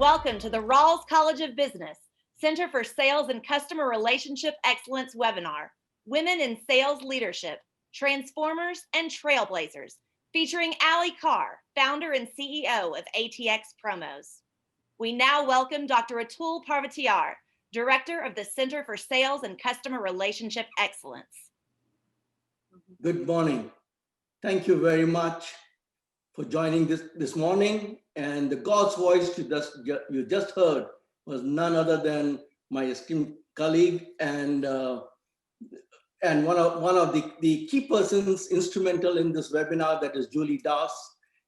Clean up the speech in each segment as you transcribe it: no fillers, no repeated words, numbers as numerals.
welcome to the Rawls College of Business Center for Sales and Customer Relationship Excellence webinar, Women in Sales Leadership, Transformers and Trailblazers, featuring Carr, founder and CEO of ATX Promos. We now welcome Dr. Atul Parvatiyar, Director of the Center for Sales and Customer Relationship Excellence. Good morning. Thank you very much for joining this morning. And the God's voice you just heard was none other than my esteemed colleague and one of the key persons instrumental in this webinar, that is Julie Das.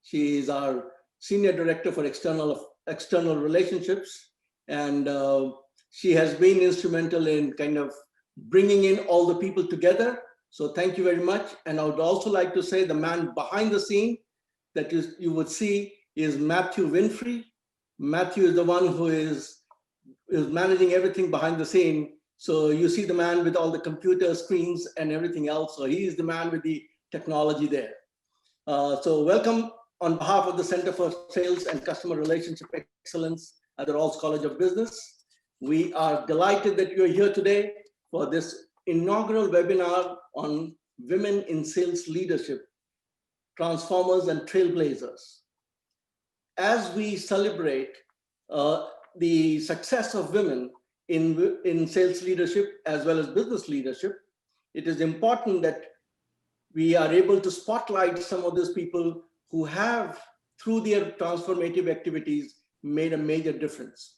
She is our Senior Director for External Relationships, and she has been instrumental in kind of bringing in all the people together. So thank you very much. And I would also like to say the man behind the scene that you would see is Matthew Winfrey. Matthew is the one who is managing everything behind the scene. So you see the man with all the computer screens and everything else. So he is the man with the technology there. So welcome on behalf of the Center for Sales and Customer Relationship Excellence at the Rawls College of Business. We are delighted that you're here today for this inaugural webinar on women in sales leadership, transformers and trailblazers. As we celebrate the success of women in sales leadership as well as business leadership, it is important that we are able to spotlight some of those people who have, through their transformative activities, made a major difference.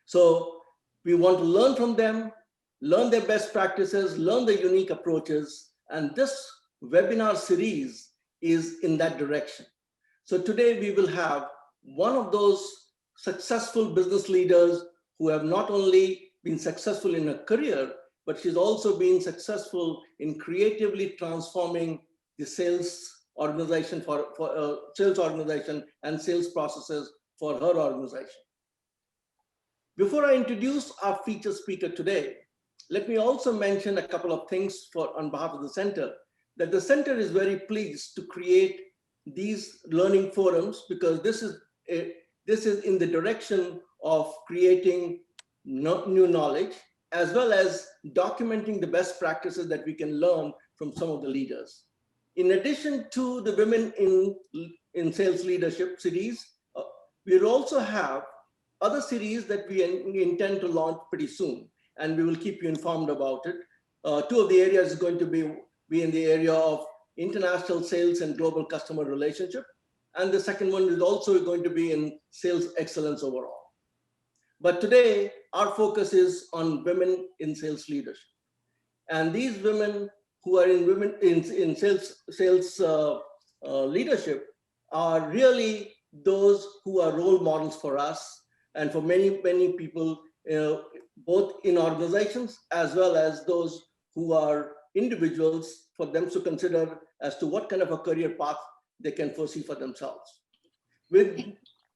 So we want to learn from them, learn their best practices, learn the unique approaches, and this webinar series is in that direction. So today we will have one of those successful business leaders who have not only been successful in her career, but she's also been successful in creatively transforming the sales organization sales organization and sales processes for her organization. Before I introduce our featured speaker today, let me also mention a couple of things on behalf of the center, that the center is very pleased to create these learning forums because this is in the direction of creating new knowledge, as well as documenting the best practices that we can learn from some of the leaders. In addition to the Women in Sales Leadership series, we will also have other series that we intend to launch pretty soon, and we will keep you informed about it. Two of the areas is going to be in the area of international sales and global customer relationship. And the second one is also going to be in sales excellence overall. But today, our focus is on women in sales leadership. And these women who are in sales leadership are really those who are role models for us and for many, many people, both in organizations as well as those who are individuals, for them to consider as to what kind of a career path they can foresee for themselves.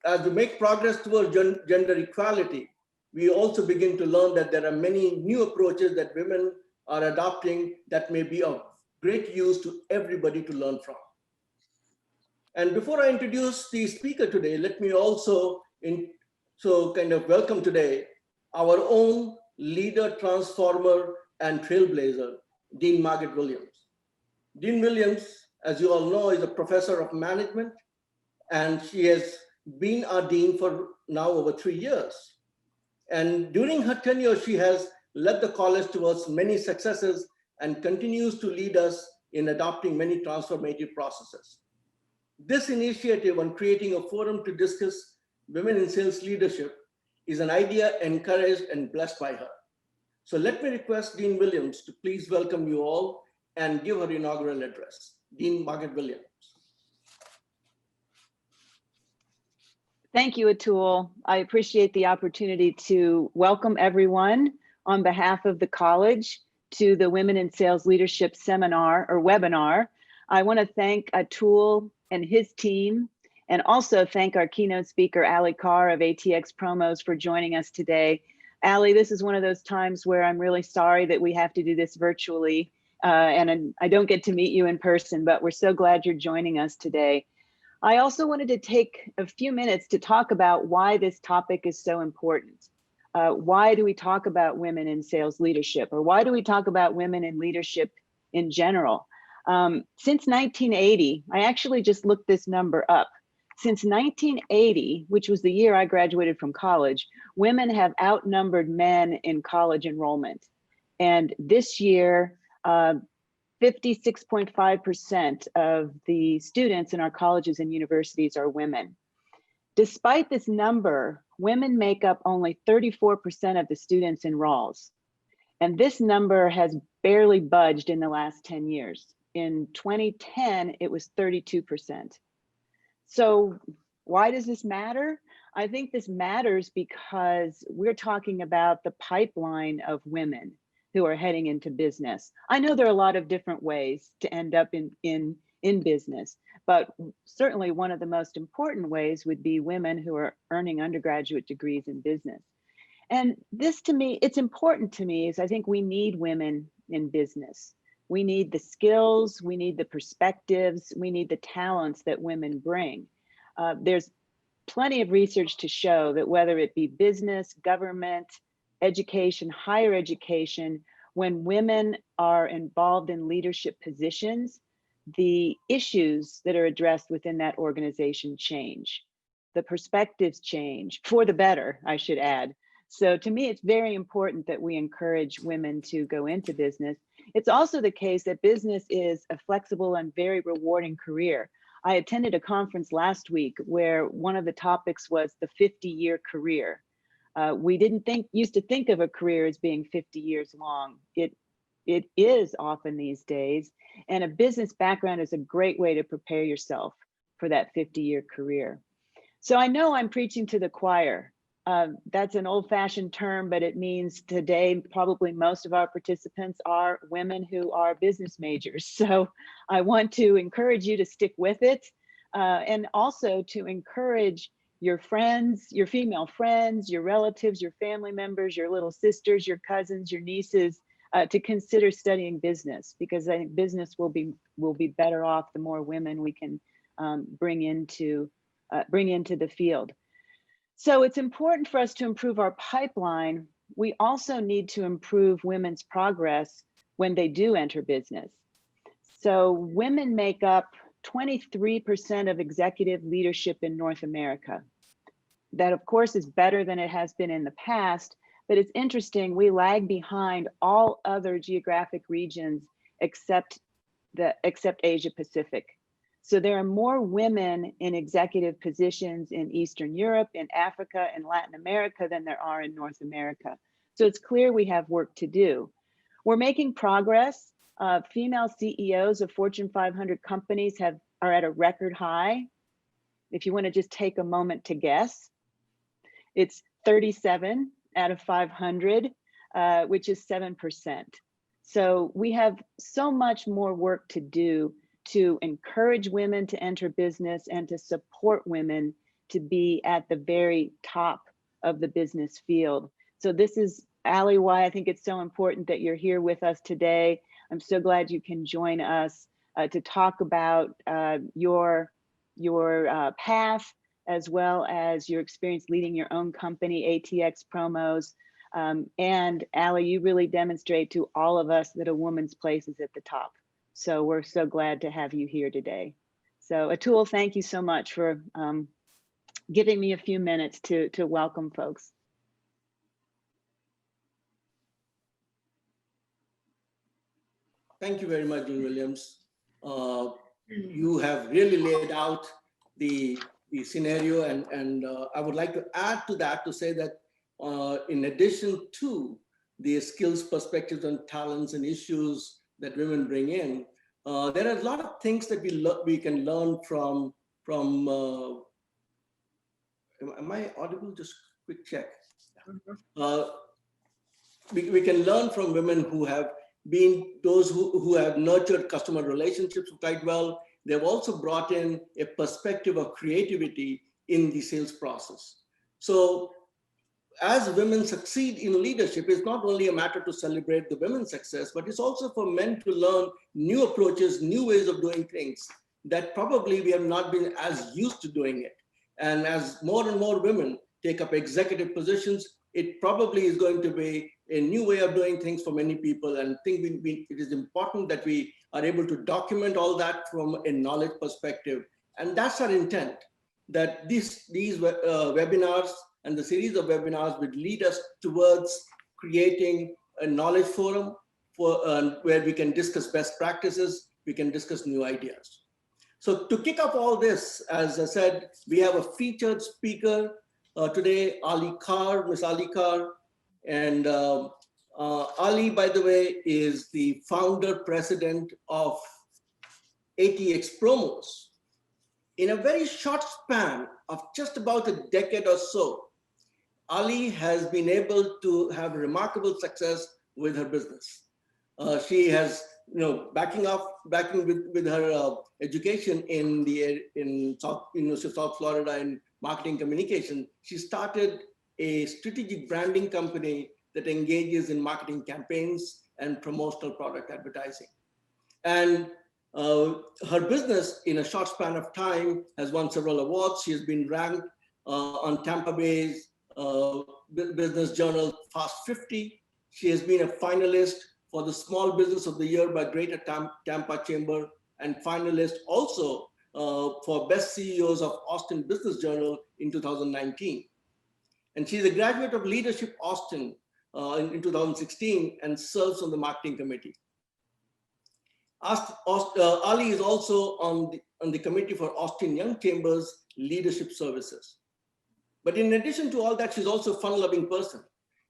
As we make progress towards gender equality, we also begin to learn that there are many new approaches that women are adopting that may be of great use to everybody to learn from. And before I introduce the speaker today, let me also welcome today our own leader, transformer, and trailblazer, Dean Margaret Williams. Dean Williams, as you all know, is a professor of management, and she has been our dean for now over 3 years. And during her tenure, she has led the college towards many successes and continues to lead us in adopting many transformative processes. This initiative on creating a forum to discuss women in sales leadership is an idea encouraged and blessed by her. So let me request Dean Williams to please welcome you all and give her inaugural address. Dean Margaret Williams. Thank you, Atul. I appreciate the opportunity to welcome everyone on behalf of the college to the Women in Sales Leadership Seminar or webinar. I want to thank Atul and his team, and also thank our keynote speaker, Carr of ATX Promos, for joining us today. Ali, this is one of those times where I'm really sorry that we have to do this virtually, and I don't get to meet you in person, but we're so glad you're joining us today. I also wanted to take a few minutes to talk about why this topic is so important. Why do we talk about women in sales leadership, or why do we talk about women in leadership in general? Since 1980, I actually just looked this number up. Since 1980, which was the year I graduated from college, women have outnumbered men in college enrollment. And this year, 56.5% of the students in our colleges and universities are women. Despite this number, women make up only 34% of the students enrolls. And this number has barely budged in the last 10 years. In 2010, it was 32%. So why does this matter? I think this matters because we're talking about the pipeline of women who are heading into business. I know there are a lot of different ways to end up in business, but certainly one of the most important ways would be women who are earning undergraduate degrees in business. And this, to me, it's important to me, is I think we need women in business. We need the skills, we need the perspectives, we need the talents that women bring. There's plenty of research to show that whether it be business, government, education, higher education, when women are involved in leadership positions, the issues that are addressed within that organization change. The perspectives change, for the better, I should add. So to me, it's very important that we encourage women to go into business. It's also the case that business is a flexible and very rewarding career. I attended a conference last week where one of the topics was the 50-year career. We used to think of a career as being 50 years long. It is often these days, and a business background is a great way to prepare yourself for that 50-year career. So I know I'm preaching to the choir. That's an old-fashioned term, but it means today probably most of our participants are women who are business majors. So I want to encourage you to stick with it, and also to encourage your friends, your female friends, your relatives, your family members, your little sisters, your cousins, your nieces, to consider studying business, because I think business will be better off the more women we can bring into the field. So it's important for us to improve our pipeline. We also need to improve women's progress when they do enter business. So women make up 23% of executive leadership in North America. That, of course, is better than it has been in the past, but it's interesting, we lag behind all other geographic regions except Asia Pacific. So there are more women in executive positions in Eastern Europe, in Africa, and Latin America than there are in North America. So it's clear we have work to do. We're making progress. Female CEOs of Fortune 500 companies are at a record high. If you want to just take a moment to guess, it's 37 out of 500, which is 7%. So we have so much more work to do to encourage women to enter business and to support women to be at the very top of the business field. So this is, Allie, why I think it's so important that you're here with us today. I'm so glad you can join us to talk about your path, as well as your experience leading your own company, ATX Promos. And Allie, you really demonstrate to all of us that a woman's place is at the top. So we're so glad to have you here today. So Atul, thank you so much for giving me a few minutes to welcome folks. Thank you very much, Dean Williams. You have really laid out the scenario, and I would like to add to that to say that in addition to the skills, perspectives, and talents and issues that women bring in, there are a lot of things that we can learn from. Am I audible? Just quick check. We can learn from women who have been those who have nurtured customer relationships quite well. They've also brought in a perspective of creativity in the sales process. So as women succeed in leadership, it's not only a matter to celebrate the women's success, but it's also for men to learn new approaches, new ways of doing things that probably we have not been as used to doing it. And as more and more women take up executive positions, it probably is going to be a new way of doing things for many people. And I think it is important that we are able to document all that from a knowledge perspective. And that's our intent, that these webinars and the series of webinars would lead us towards creating a knowledge forum for where we can discuss best practices, we can discuss new ideas. So to kick off all this, as I said, we have a featured speaker today, Ali Carr, Miss Ali Carr. And Ali, by the way, is the founder president of ATX Promos. In a very short span of just about a decade or so, Ali has been able to have remarkable success with her business. She has, backing with her education in University of South Florida in marketing communication, she started a strategic branding company that engages in marketing campaigns and promotional product advertising. And her business, in a short span of time, has won several awards. She has been ranked on Tampa Bay's Business Journal Fast 50. She has been a finalist for the Small Business of the Year by Greater Tampa Chamber, and finalist also for Best CEOs of Austin Business Journal in 2019. And she's a graduate of Leadership Austin in 2016 and serves on the marketing committee. Ali is also on the committee for Austin Young Chambers Leadership Services. But in addition to all that, she's also a fun-loving person.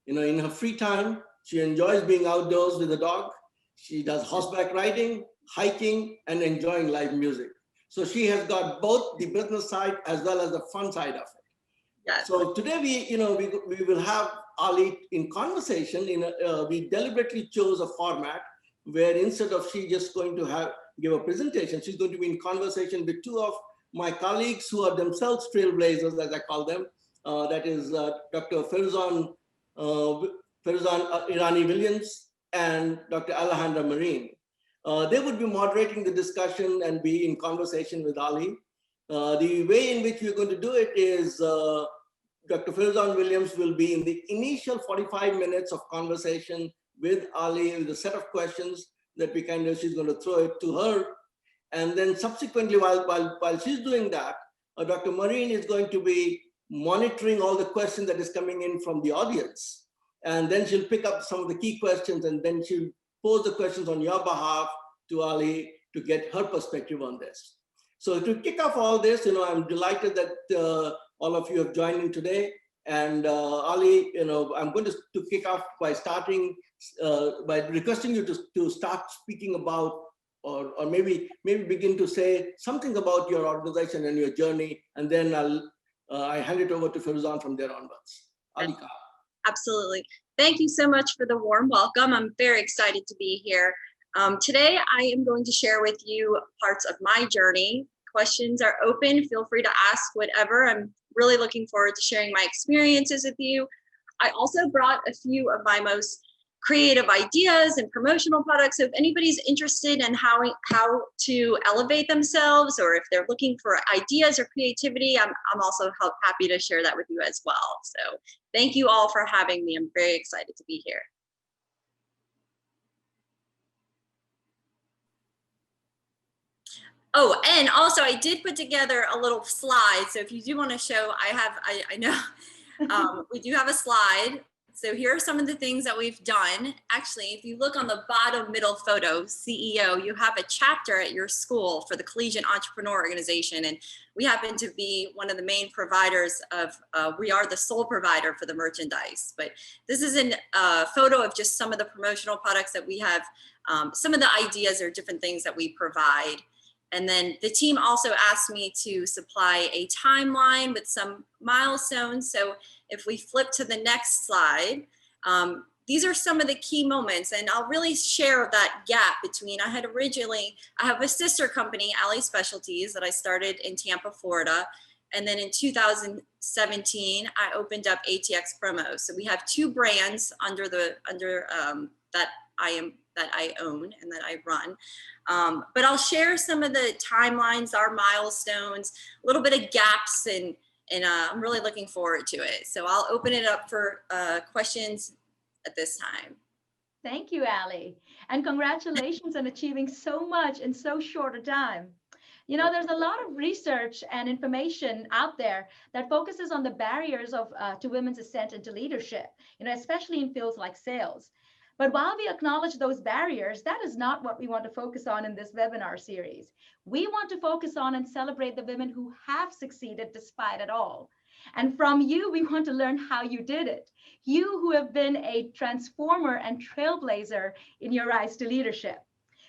In her free time, she enjoys being outdoors with a dog. She does horseback riding, hiking, and enjoying live music. So she has got both the business side as well as the fun side of it. Yes. So today we will have Ali in conversation. We deliberately chose a format where instead of she just going to give a presentation, she's going to be in conversation with two of my colleagues who are themselves trailblazers, as I call them. That is Dr. Faizan Irani Williams and Dr. Alejandra Marin. They would be moderating the discussion and be in conversation with Ali. The way in which we're going to do it is Dr. Faizan Williams will be in the initial 45 minutes of conversation with Ali with a set of questions that she's going to throw it to her. And then subsequently, while she's doing that, Dr. Marin is going to be monitoring all the questions that is coming in from the audience. And then she'll pick up some of the key questions and then she'll pose the questions on your behalf to Ali to get her perspective on this. So to kick off all this, I'm delighted that all of you have joined in today. And Ali, I'm going to kick off by by requesting you to start speaking about, or maybe begin to say something about your organization and your journey, and then I hand it over to Faizan from there onwards. Ali Carr. Absolutely. Thank you so much for the warm welcome. I'm very excited to be here. Today, I am going to share with you parts of my journey. Questions are open. Feel free to ask whatever. I'm really looking forward to sharing my experiences with you. I also brought a few of my most creative ideas and promotional products. So if anybody's interested in how to elevate themselves, or if they're looking for ideas or creativity, I'm also happy to share that with you as well. So thank you all for having me. I'm very excited to be here. Oh, and also I did put together a little slide. So if you do want to show, I know we do have a slide. So here are some of the things that we've done. Actually, if you look on the bottom middle photo, CEO, you have a chapter at your school for the Collegiate Entrepreneur Organization. And we happen to be one of the main providers of, we are the sole provider for the merchandise. But this is a photo of just some of the promotional products that we have, some of the ideas or different things that we provide. And then the team also asked me to supply a timeline with some milestones. So if we flip to the next slide, these are some of the key moments, and I'll really share that gap between, I have a sister company, Alley Specialties, that I started in Tampa, Florida. And then in 2017, I opened up ATX Promos. So we have two brands that that I own and that I run. But I'll share some of the timelines, our milestones, a little bit of gaps, and I'm really looking forward to it. So I'll open it up for questions at this time. Thank you, Allie. And congratulations on achieving so much in so short a time. You know, there's a lot of research and information out there that focuses on the barriers to women's ascent into leadership, you know, especially in fields like sales. But while we acknowledge those barriers, that is not what we want to focus on in this webinar series. We want to focus on and celebrate the women who have succeeded despite it all. And from you, we want to learn how you did it. You who have been a transformer and trailblazer in your rise to leadership.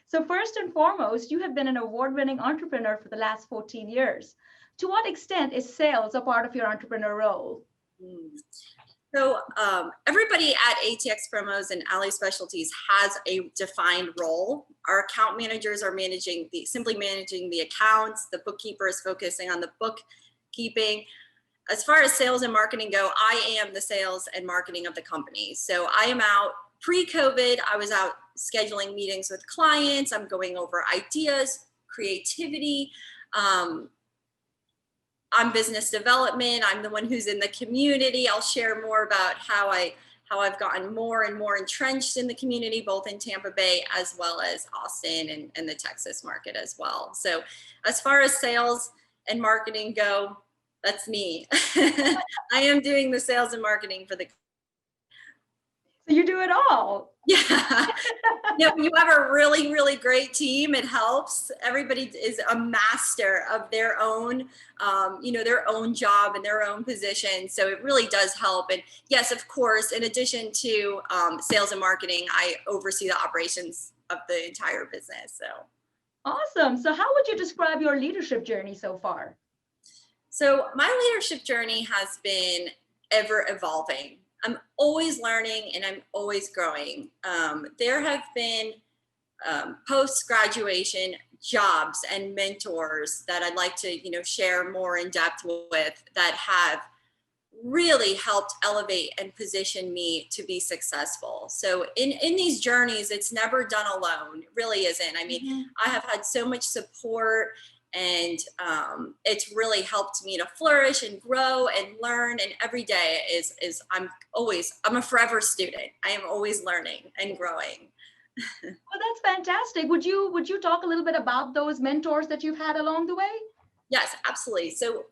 So first and foremost, you have been an award-winning entrepreneur for the last 14 years. To what extent is sales a part of your entrepreneur role? So everybody at ATX Promos and Ally Specialties has a defined role. Our account managers are simply managing the accounts. The bookkeeper is focusing on the bookkeeping. As far as sales and marketing go, I am the sales and marketing of the company. So I am out pre-COVID. I was out scheduling meetings with clients. I'm going over ideas, creativity. I'm business development. I'm the one who's in the community. I'll share more about how I've gotten more and more entrenched in the community, both in Tampa Bay as well as Austin and the Texas market as well. So as far as sales and marketing go, that's me. I am doing the sales and marketing for the. So you do it all. Yeah. When you have a really, really great team, it helps. Everybody is a master of their own, their own job and their own position. So it really does help. And yes, of course, in addition to sales and marketing, I oversee the operations of the entire business. So awesome. So how would you describe your leadership journey so far? So my leadership journey has been ever evolving. I'm always learning and I'm always growing. There have been post-graduation jobs and mentors that I'd like to, share more in depth with that have really helped elevate and position me to be successful. So in these journeys, it's never done alone. It really isn't. I mean, I have had so much support, and it's really helped me to flourish and grow and learn. And every day I'm a forever student. I am always learning and growing. Well, that's fantastic. Would you talk a little bit about those mentors that you've had along the way? Yes, absolutely. So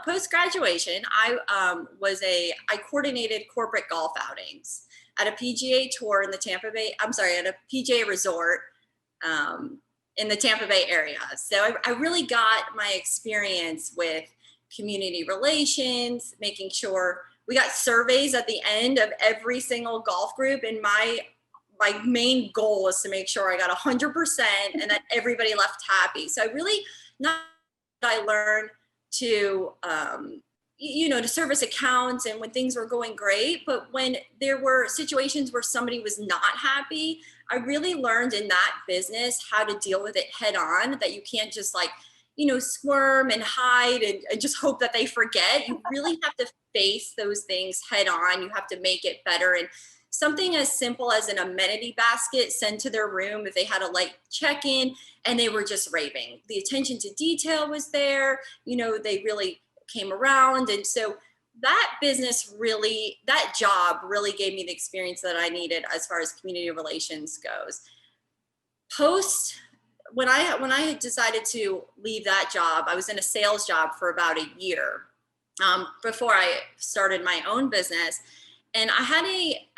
post-graduation, I coordinated corporate golf outings at a PGA tour in the at a PGA resort in the Tampa Bay area. So I really got my experience with community relations, making sure we got surveys at the end of every single golf group. And my main goal was to make sure I got 100% and that everybody left happy. So I learned to, to service accounts and when things were going great, but when there were situations where somebody was not happy, I really learned in that business how to deal with it head on, that you can't just squirm and hide and just hope that they forget. You really have to face those things head on. You have to make it better. And something as simple as an amenity basket sent to their room if they had a light check-in and they were just raving. The attention to detail was there. They really came around. And so that job really gave me the experience that I needed as far as community relations goes. When I had decided to leave that job, I was in a sales job for about a year before I started my own business. And I had a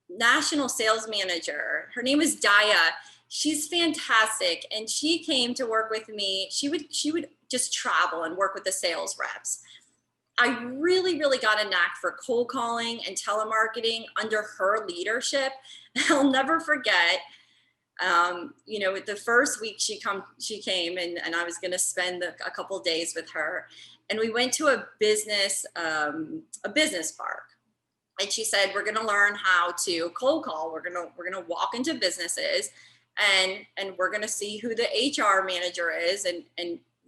national sales manager. Her name is Daya. She's fantastic. And she came to work with me. She would just travel and work with the sales reps. I really, really got a knack for cold calling and telemarketing under her leadership. I'll never forget, the first week she came and I was going to spend a couple days with her, and we went to a business park. And she said, we're going to learn how to cold call. We're going to walk into businesses and we're going to see who the HR manager is. And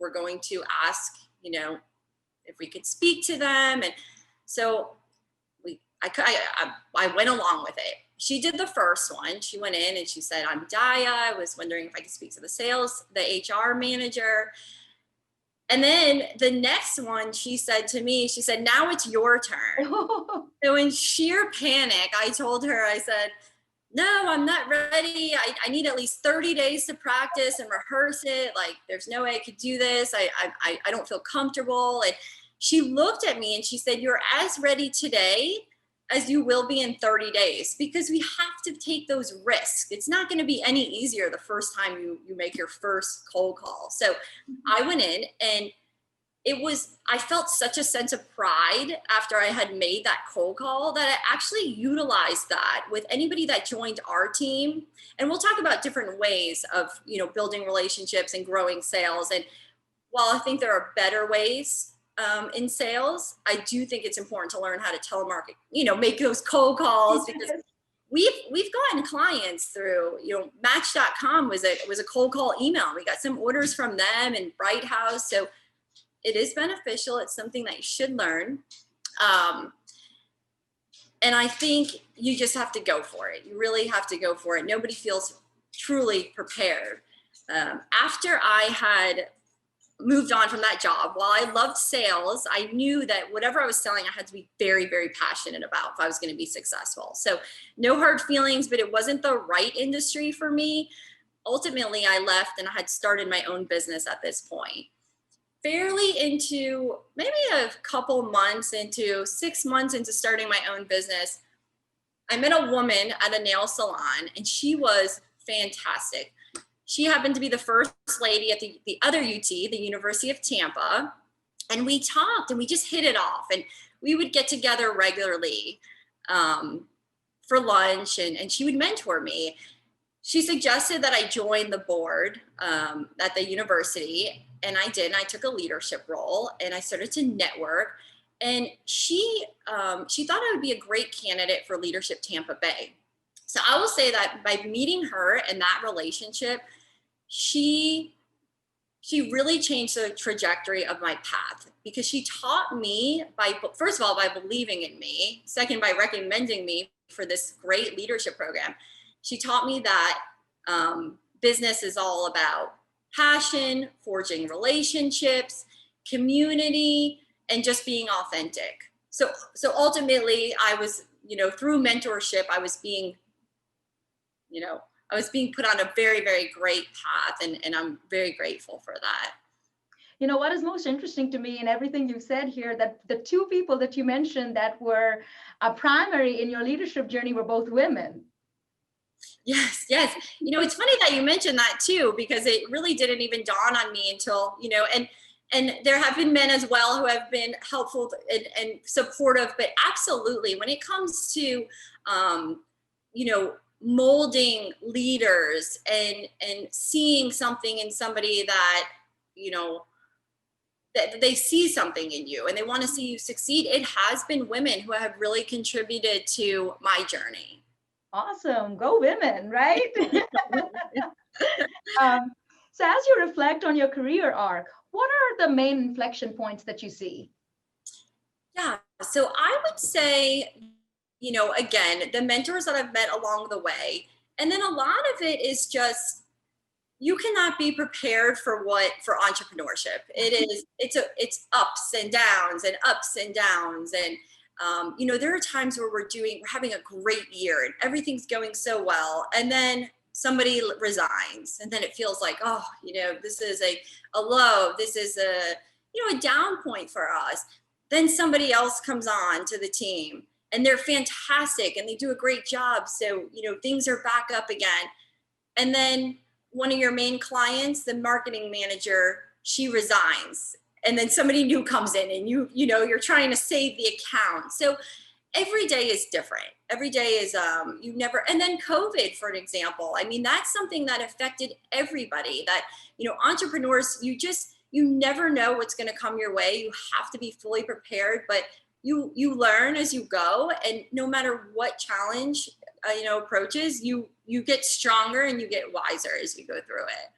we're going to ask, if we could speak to them. And so I went along with it. she did the first one. She went in and she said, I'm Daya. I was wondering if I could speak to the HR manager. And then the next one, she said to me, she said, now it's your turn. So in sheer panic, I told her, I said, no, I'm not ready. I need at least 30 days to practice and rehearse it. Like, there's no way I could do this. I don't feel comfortable. And she looked at me and she said, you're as ready today as you will be in 30 days, because we have to take those risks. It's not going to be any easier the first time you make your first cold call. So I went in, and I felt such a sense of pride after I had made that cold call that I actually utilized that with anybody that joined our team. And we'll talk about different ways of, building relationships and growing sales. And while I think there are better ways in sales, I do think it's important to learn how to telemarket, make those cold calls, because we've gotten clients through, Match.com was a cold call email. We got some orders from them and Bright House. So it is beneficial. It's something that you should learn. And I think you just have to go for it. You really have to go for it. Nobody feels truly prepared. After I had moved on from that job, while I loved sales, I knew that whatever I was selling, I had to be very, very passionate about if I was going to be successful. So no hard feelings, but it wasn't the right industry for me. Ultimately, I left and I had started my own business at this point. Fairly into maybe a couple months into 6 months into starting my own business, I met a woman at a nail salon, and she was fantastic. She happened to be the first lady at the other UT, the University of Tampa. And we talked and we just hit it off. And we would get together regularly for lunch, and she would mentor me. She suggested that I join the board at the university. And I did. And I took a leadership role, and I started to network. And she thought I would be a great candidate for Leadership Tampa Bay. So I will say that by meeting her and that relationship, she really changed the trajectory of my path, because she taught me first of all, by believing in me, second, by recommending me for this great leadership program. She taught me that business is all about passion, forging relationships, community, and just being authentic. So ultimately I was, through mentorship, I was being put on a very, very great path, and I'm very grateful for that. What is most interesting to me in everything you've said here, that the two people that you mentioned that were primary in your leadership journey were both women. Yes. It's funny that you mentioned that too, because it really didn't even dawn on me until, and there have been men as well who have been helpful and supportive, but absolutely when it comes to, molding leaders and seeing something in somebody that, that they see something in you and they want to see you succeed, it has been women who have really contributed to my journey. Awesome. Go women, right? So as you reflect on your career arc, what are the main inflection points that you see? Yeah, so I would say, again, the mentors that I've met along the way. And then a lot of it is just, you cannot be prepared for entrepreneurship. It's ups and downs and ups and downs. And, there are times where we're having a great year and everything's going so well. And then somebody resigns, and then it feels like, oh, this is a low, this is a down point for us. Then somebody else comes on to the team, and they're fantastic and they do a great job. So, things are back up again. And then one of your main clients, the marketing manager, she resigns. And then somebody new comes in, and you're trying to save the account. So every day is different. Every day is, and then COVID, for an example, I mean, that's something that affected everybody, that, entrepreneurs, you never know what's going to come your way. You have to be fully prepared, but you learn as you go. And no matter what challenge, approaches, you get stronger and you get wiser as you go through it.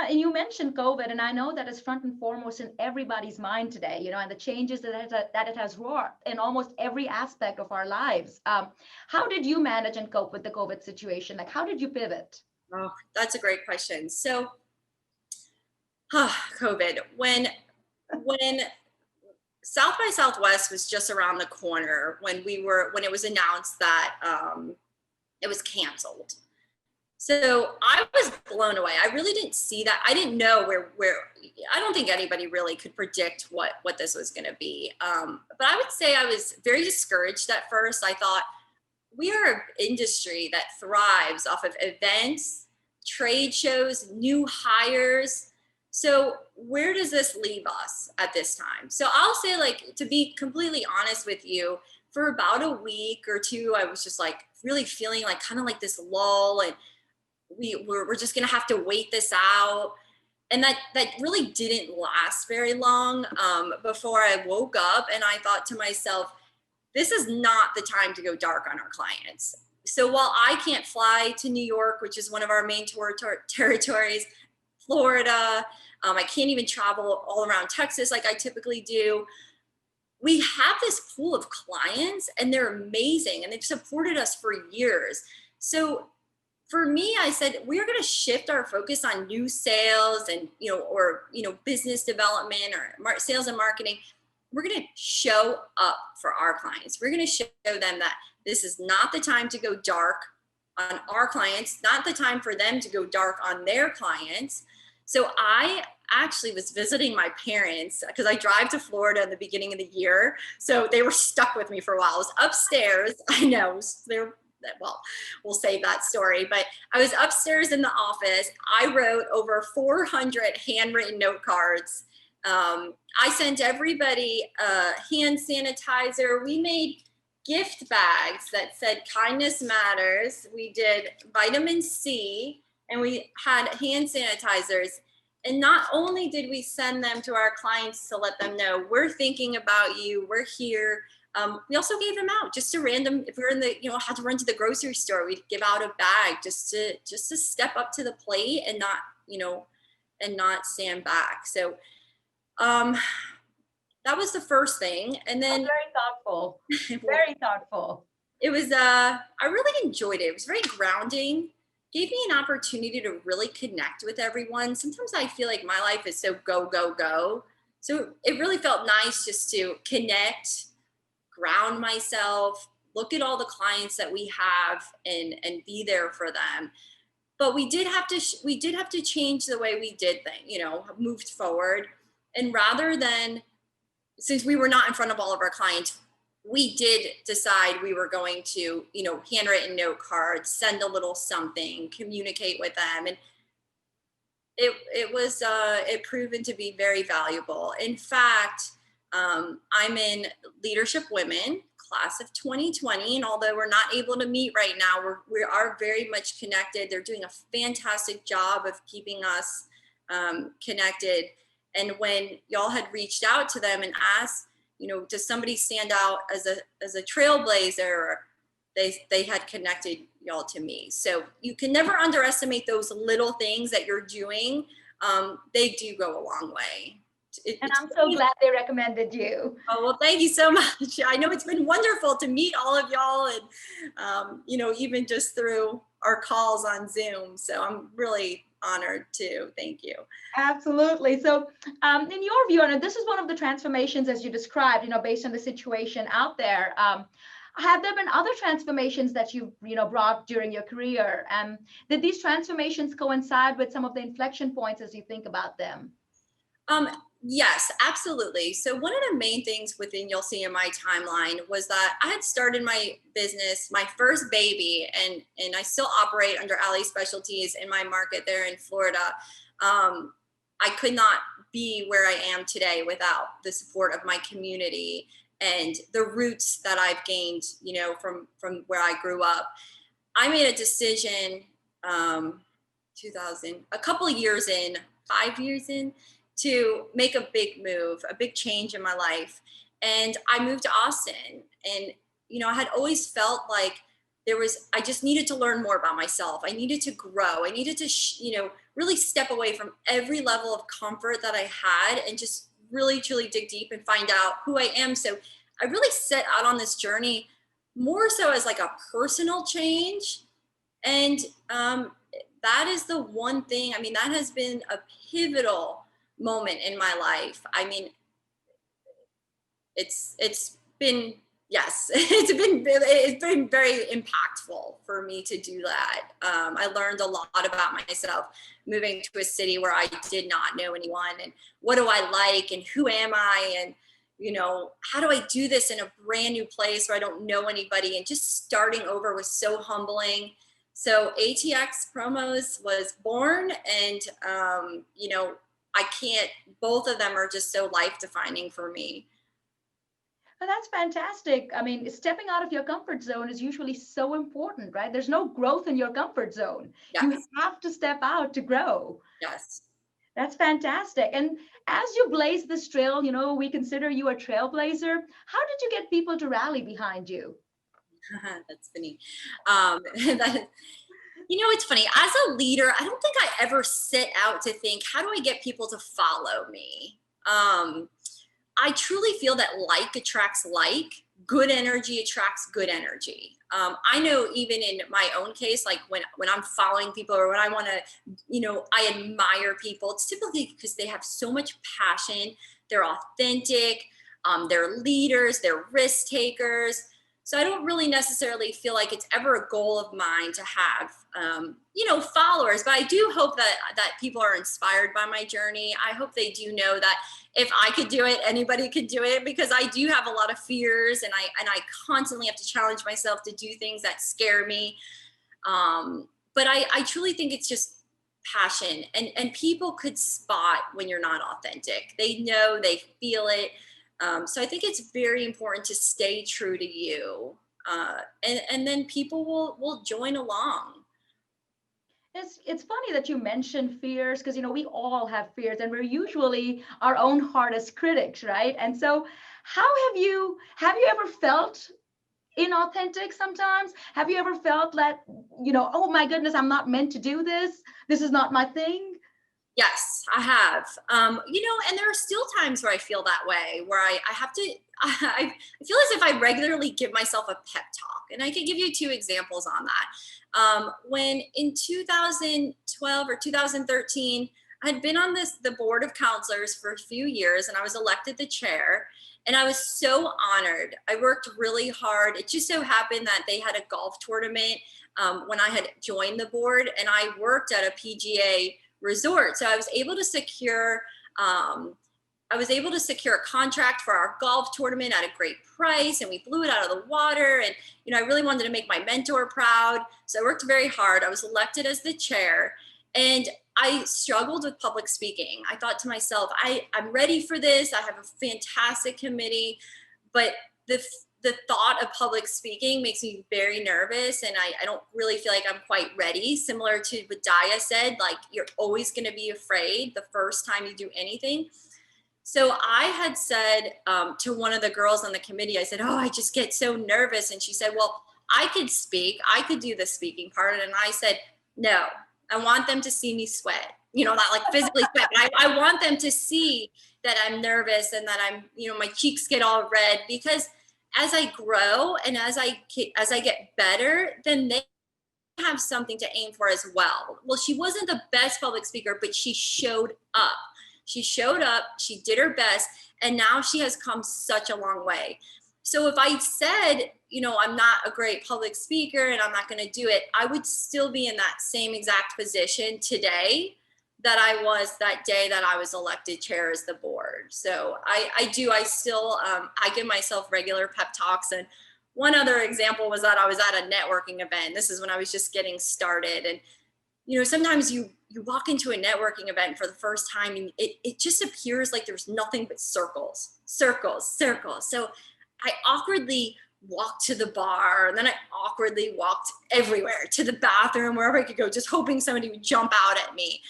And you mentioned COVID, and I know that is front and foremost in everybody's mind today, and the changes that it has wrought in almost every aspect of our lives. How did you manage and cope with the COVID situation? Like, how did you pivot? Oh, that's a great question. So, COVID, when South by Southwest was just around the corner, when it was announced that it was canceled. So I was blown away. I really didn't see that. I didn't know where I don't think anybody really could predict what this was going to be. But I would say I was very discouraged at first. I thought, we are an industry that thrives off of events, trade shows, new hires. So where does this leave us at this time? So I'll say, like, to be completely honest with you, for about a week or two, I was just like really feeling like kind of like this lull, and we're just gonna have to wait this out. And that really didn't last very long before I woke up and I thought to myself, this is not the time to go dark on our clients. So while I can't fly to New York, which is one of our main territories, Florida, I can't even travel all around Texas like I typically do. We have this pool of clients and they're amazing and they've supported us for years. So for me, I said, we're going to shift our focus on new sales and, business development or sales and marketing. We're going to show up for our clients. We're going to show them that this is not the time to go dark on our clients, not the time for them to go dark on their clients. So I actually was visiting my parents because I drive to Florida in the beginning of the year. So they were stuck with me for a while. I was upstairs. I know, we'll save that story. But I was upstairs in the office. I wrote over 400 handwritten note cards. I sent everybody hand sanitizer. We made gift bags that said kindness matters. We did vitamin C and we had hand sanitizers. And not only did we send them to our clients to let them know we're thinking about you, we're here. We also gave them out just to random, if we were in the, had to run to the grocery store, we'd give out a bag just to step up to the plate and not stand back. So that was the first thing. And then very thoughtful, very thoughtful. It was, I really enjoyed it. It was very grounding, gave me an opportunity to really connect with everyone. Sometimes I feel like my life is so go, go, go. So it really felt nice just to connect, ground myself, look at all the clients that we have and be there for them. But we did have to change the way we did things, moved forward. And rather than, since we were not in front of all of our clients, we did decide we were going to, handwritten note cards, send a little something, communicate with them. And it proven to be very valuable. In fact, I'm in Leadership Women, class of 2020. And although we're not able to meet right now, we are very much connected. They're doing a fantastic job of keeping us connected. And when y'all had reached out to them and asked, does somebody stand out as a trailblazer? They had connected y'all to me. So you can never underestimate those little things that you're doing. They do go a long way. And I'm so glad they recommended you. Oh, well, thank you so much. I know it's been wonderful to meet all of y'all and, even just through our calls on Zoom. So I'm really honored too. Thank you. Absolutely. So in your view, and this is one of the transformations as you described, based on the situation out there. Have there been other transformations that you've brought during your career? Did these transformations coincide with some of the inflection points as you think about them? Yes, absolutely. So one of the main things you'll see in my timeline was that I had started my business, my first baby, and I still operate under Ali Specialties in my market there in Florida. I could not be where I am today without the support of my community and the roots that I've gained, from where I grew up. I made a decision, 5 years in, to make a big move, a big change in my life. And I moved to Austin. And, I had always felt like I just needed to learn more about myself. I needed to grow. I needed to, really step away from every level of comfort that I had and just really, truly dig deep and find out who I am. So I really set out on this journey more so as like a personal change. And that is the one thing, I mean, that has been a pivotal moment in my life. I mean, it's been, yes, it's been very impactful for me to do that. I learned a lot about myself moving to a city where I did not know anyone, and what do I like and who am I, and how do I do this in a brand new place where I don't know anybody, and just starting over was so humbling. So ATX Promos was born, and I can't, both of them are just so life defining for me. Well, that's fantastic. I mean, stepping out of your comfort zone is usually so important, right? There's no growth in your comfort zone. Yes. You have to step out to grow. Yes. That's fantastic. And as you blaze this trail, we consider you a trailblazer. How did you get people to rally behind you? That's funny. It's funny. As a leader, I don't think I ever set out to think, how do I get people to follow me? I truly feel that like attracts like. Good energy attracts good energy. I know even in my own case, like when I'm following people or when I want to, I admire people, it's typically because they have so much passion. They're authentic. They're leaders. They're risk takers. So I don't really necessarily feel like it's ever a goal of mine to have, followers, but I do hope that people are inspired by my journey. I hope they do know that if I could do it, anybody could do it, because I do have a lot of fears, and I constantly have to challenge myself to do things that scare me. But I truly think it's just passion, and people could spot when you're not authentic. They know, they feel it. So I think it's very important to stay true to you. And then people will join along. It's funny that you mentioned fears, because we all have fears, and we're usually our own hardest critics, right? And so how have you ever felt inauthentic sometimes? Have you ever felt that, oh my goodness, I'm not meant to do this. This is not my thing? Yes, I have. And there are still times where I feel that way, where I have to, I feel as if I regularly give myself a pep talk. And I can give you 2 examples on that. When in 2012 or 2013, I had been on the board of counselors for a few years, and I was elected the chair. And I was so honored. I worked really hard. It just so happened that they had a golf tournament when I had joined the board, and I worked at a PGA resort. So I was able to secure a contract for our golf tournament at a great price, and we blew it out of the water. And, I really wanted to make my mentor proud. So I worked very hard. I was elected as the chair, and I struggled with public speaking. I thought to myself, I'm ready for this. I have a fantastic committee, but the thought of public speaking makes me very nervous, and I don't really feel like I'm quite ready. Similar to what Daya said, like, you're always going to be afraid the first time you do anything. So I had said to one of the girls on the committee, I said, oh, I just get so nervous. And she said, well, I could speak. I could do the speaking part. And I said, no, I want them to see me sweat, not like physically sweat, but I want them to see that I'm nervous and that I'm, my cheeks get all red, because as I grow and as I get better, then they have something to aim for as well. Well, she wasn't the best public speaker, but she showed up. She showed up, she did her best, and now she has come such a long way. So if I said, I'm not a great public speaker and I'm not going to do it, I would still be in that same exact position today that I was that day that I was elected chair as the board. So I give myself regular pep talks. And one other example was that I was at a networking event. This is when I was just getting started. And, sometimes you walk into a networking event for the first time, and it just appears like there's nothing but circles. So I awkwardly walked to the bar, and then I awkwardly walked everywhere, to the bathroom, wherever I could go, just hoping somebody would jump out at me.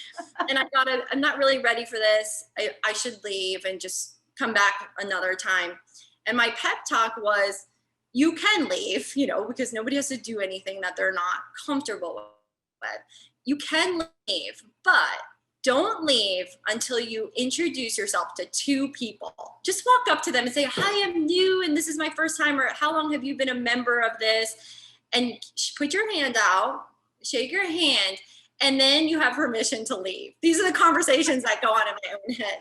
And I thought, I'm not really ready for this. I should leave and just come back another time. And my pep talk was, you can leave, because nobody has to do anything that they're not comfortable with. You can leave, but don't leave until you introduce yourself to 2 people. Just walk up to them and say, hi, I'm new and this is my first time, or how long have you been a member of this? And put your hand out, shake your hand, and then you have permission to leave. These are the conversations that go on in my own head.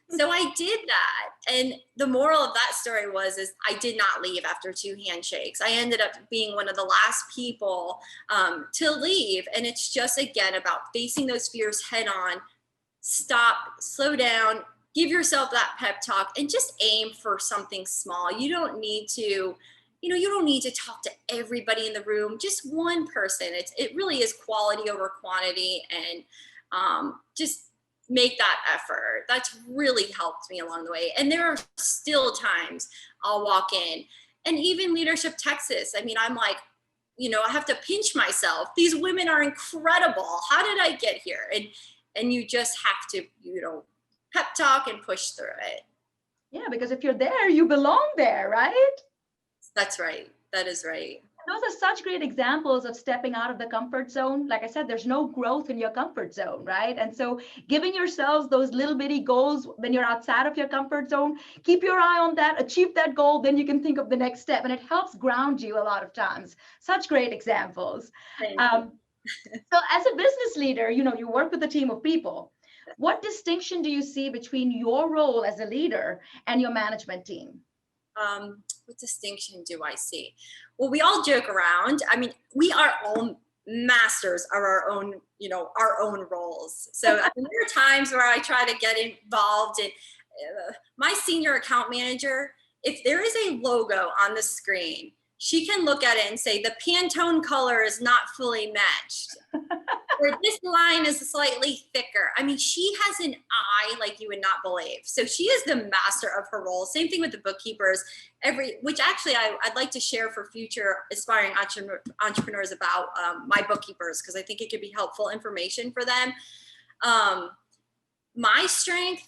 So I did that. And the moral of that story is I did not leave after 2 handshakes. I ended up being one of the last people to leave. And it's just, again, about facing those fears head on. Stop, slow down, give yourself that pep talk, and just aim for something small. You don't need to, you don't need to talk to everybody in the room, just one person. It really is quality over quantity, and just make that effort. That's really helped me along the way. And there are still times I'll walk in, and even Leadership Texas, I'm like, I have to pinch myself. These women are incredible. How did I get here? And you just have to, pep talk and push through it. Yeah, because if you're there, you belong there, right? That's right. That is right. Those are such great examples of stepping out of the comfort zone. Like I said, there's no growth in your comfort zone, right? And so giving yourselves those little bitty goals when you're outside of your comfort zone, keep your eye on that, achieve that goal, then you can think of the next step. And it helps ground you a lot of times. Such great examples. So as a business leader, you work with a team of people. What distinction do you see between your role as a leader and your management team? What distinction do I see? Well, we all joke around. We are all masters of our own roles. So there are times where I try to get involved in my senior account manager. If there is a logo on the screen, she can look at it and say, the Pantone color is not fully matched. Or this line is slightly thicker. She has an eye like you would not believe. So she is the master of her role. Same thing with the bookkeepers. Which actually I'd like to share for future aspiring entrepreneurs about my bookkeepers, because I think it could be helpful information for them. My strength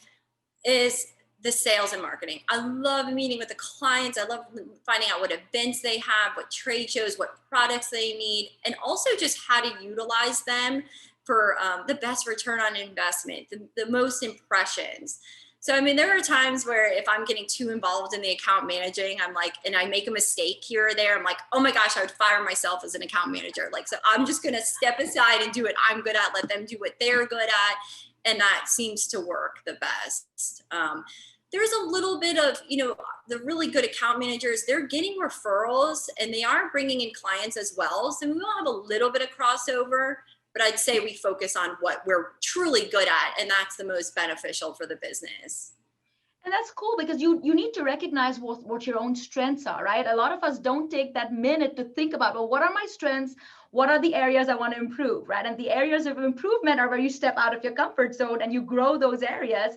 is the sales and marketing. I love meeting with the clients. I love finding out what events they have, what trade shows, what products they need, and also just how to utilize them for the best return on investment, the most impressions. So, there are times where if I'm getting too involved in the account managing, I'm like, and I make a mistake here or there, I'm like, oh my gosh, I would fire myself as an account manager. So I'm just going to step aside and do what I'm good at, let them do what they're good at. And that seems to work the best. There's a little bit of, the really good account managers, they're getting referrals and they are bringing in clients as well. So we will have a little bit of crossover, but I'd say we focus on what we're truly good at, and that's the most beneficial for the business. And that's cool, because you need to recognize what your own strengths are, right? A lot of us don't take that minute to think about, well, what are my strengths? What are the areas I want to improve, right? And the areas of improvement are where you step out of your comfort zone and you grow those areas.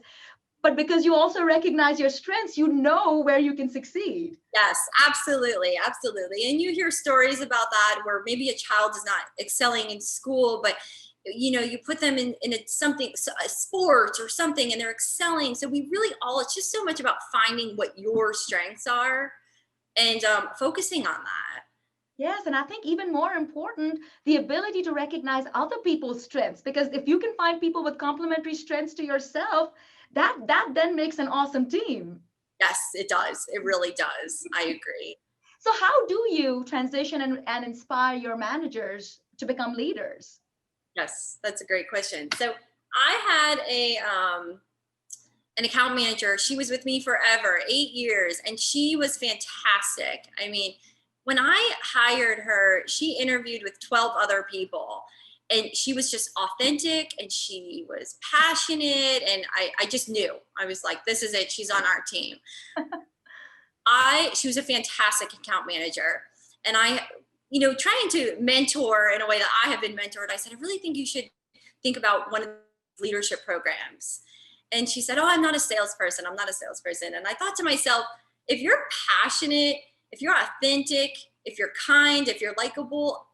But because you also recognize your strengths, you know where you can succeed. Yes, absolutely. Absolutely. And you hear stories about that where maybe a child is not excelling in school, but you put them in a sport or something, and they're excelling. So it's just so much about finding what your strengths are and focusing on that. Yes, and I think even more important, the ability to recognize other people's strengths, because if you can find people with complementary strengths to yourself, that then makes an awesome team. Yes, it does. It really does. I agree. So how do you transition and inspire your managers to become leaders? Yes, that's a great question. So I had an account manager. She was with me forever, 8 years, and she was fantastic. When I hired her, she interviewed with 12 other people. And she was just authentic and she was passionate. And I just knew. I was like, this is it. She's on our team. She was a fantastic account manager. And trying to mentor in a way that I have been mentored, I said, I really think you should think about one of the leadership programs. And she said, oh, I'm not a salesperson. And I thought to myself, if you're passionate, if you're authentic, if you're kind, if you're likable,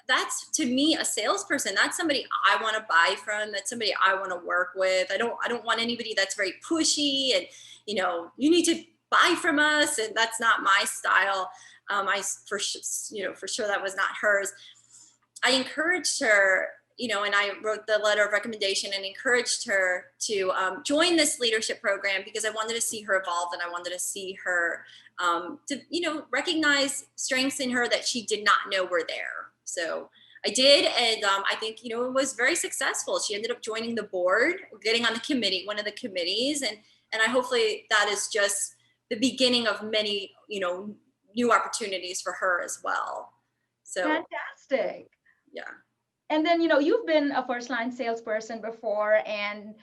that's to me a salesperson. That's somebody I want to buy from. That's somebody I want to work with. I don't want anybody that's very pushy and you need to buy from us, and that's not my style. For sure that was not hers. I encouraged her, and I wrote the letter of recommendation and encouraged her to join this leadership program because I wanted to see her evolve, and I wanted to see her to recognize strengths in her that she did not know were there. So I did, and I think it was very successful. She ended up joining the board, getting on the committee, one of the committees, and I hopefully that is just the beginning of many new opportunities for her as well. So fantastic. Yeah. And then, you've been a first line salesperson before, and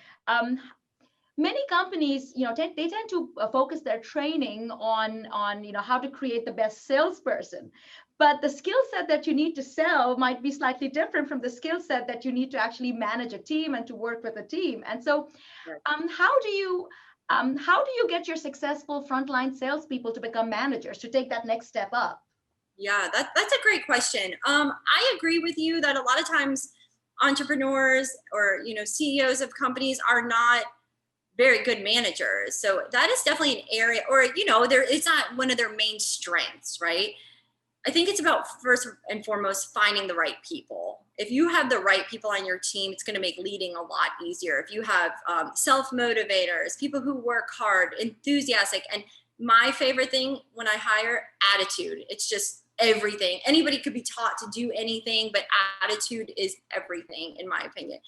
many companies, they tend to focus their training on how to create the best salesperson. But the skill set that you need to sell might be slightly different from the skill set that you need to actually manage a team and to work with a team. And so, how do you get your successful frontline salespeople to become managers, to take that next step up? Yeah, that's a great question. I agree with you that a lot of times entrepreneurs or CEOs of companies are not very good managers. So that is definitely an area, or it's not one of their main strengths, right? I think it's about first and foremost finding the right people. If you have the right people on your team, it's going to make leading a lot easier. If you have self-motivators, people who work hard, enthusiastic, and my favorite thing when I hire, attitude. It's just everything. Anybody could be taught to do anything, but attitude is everything, in my opinion.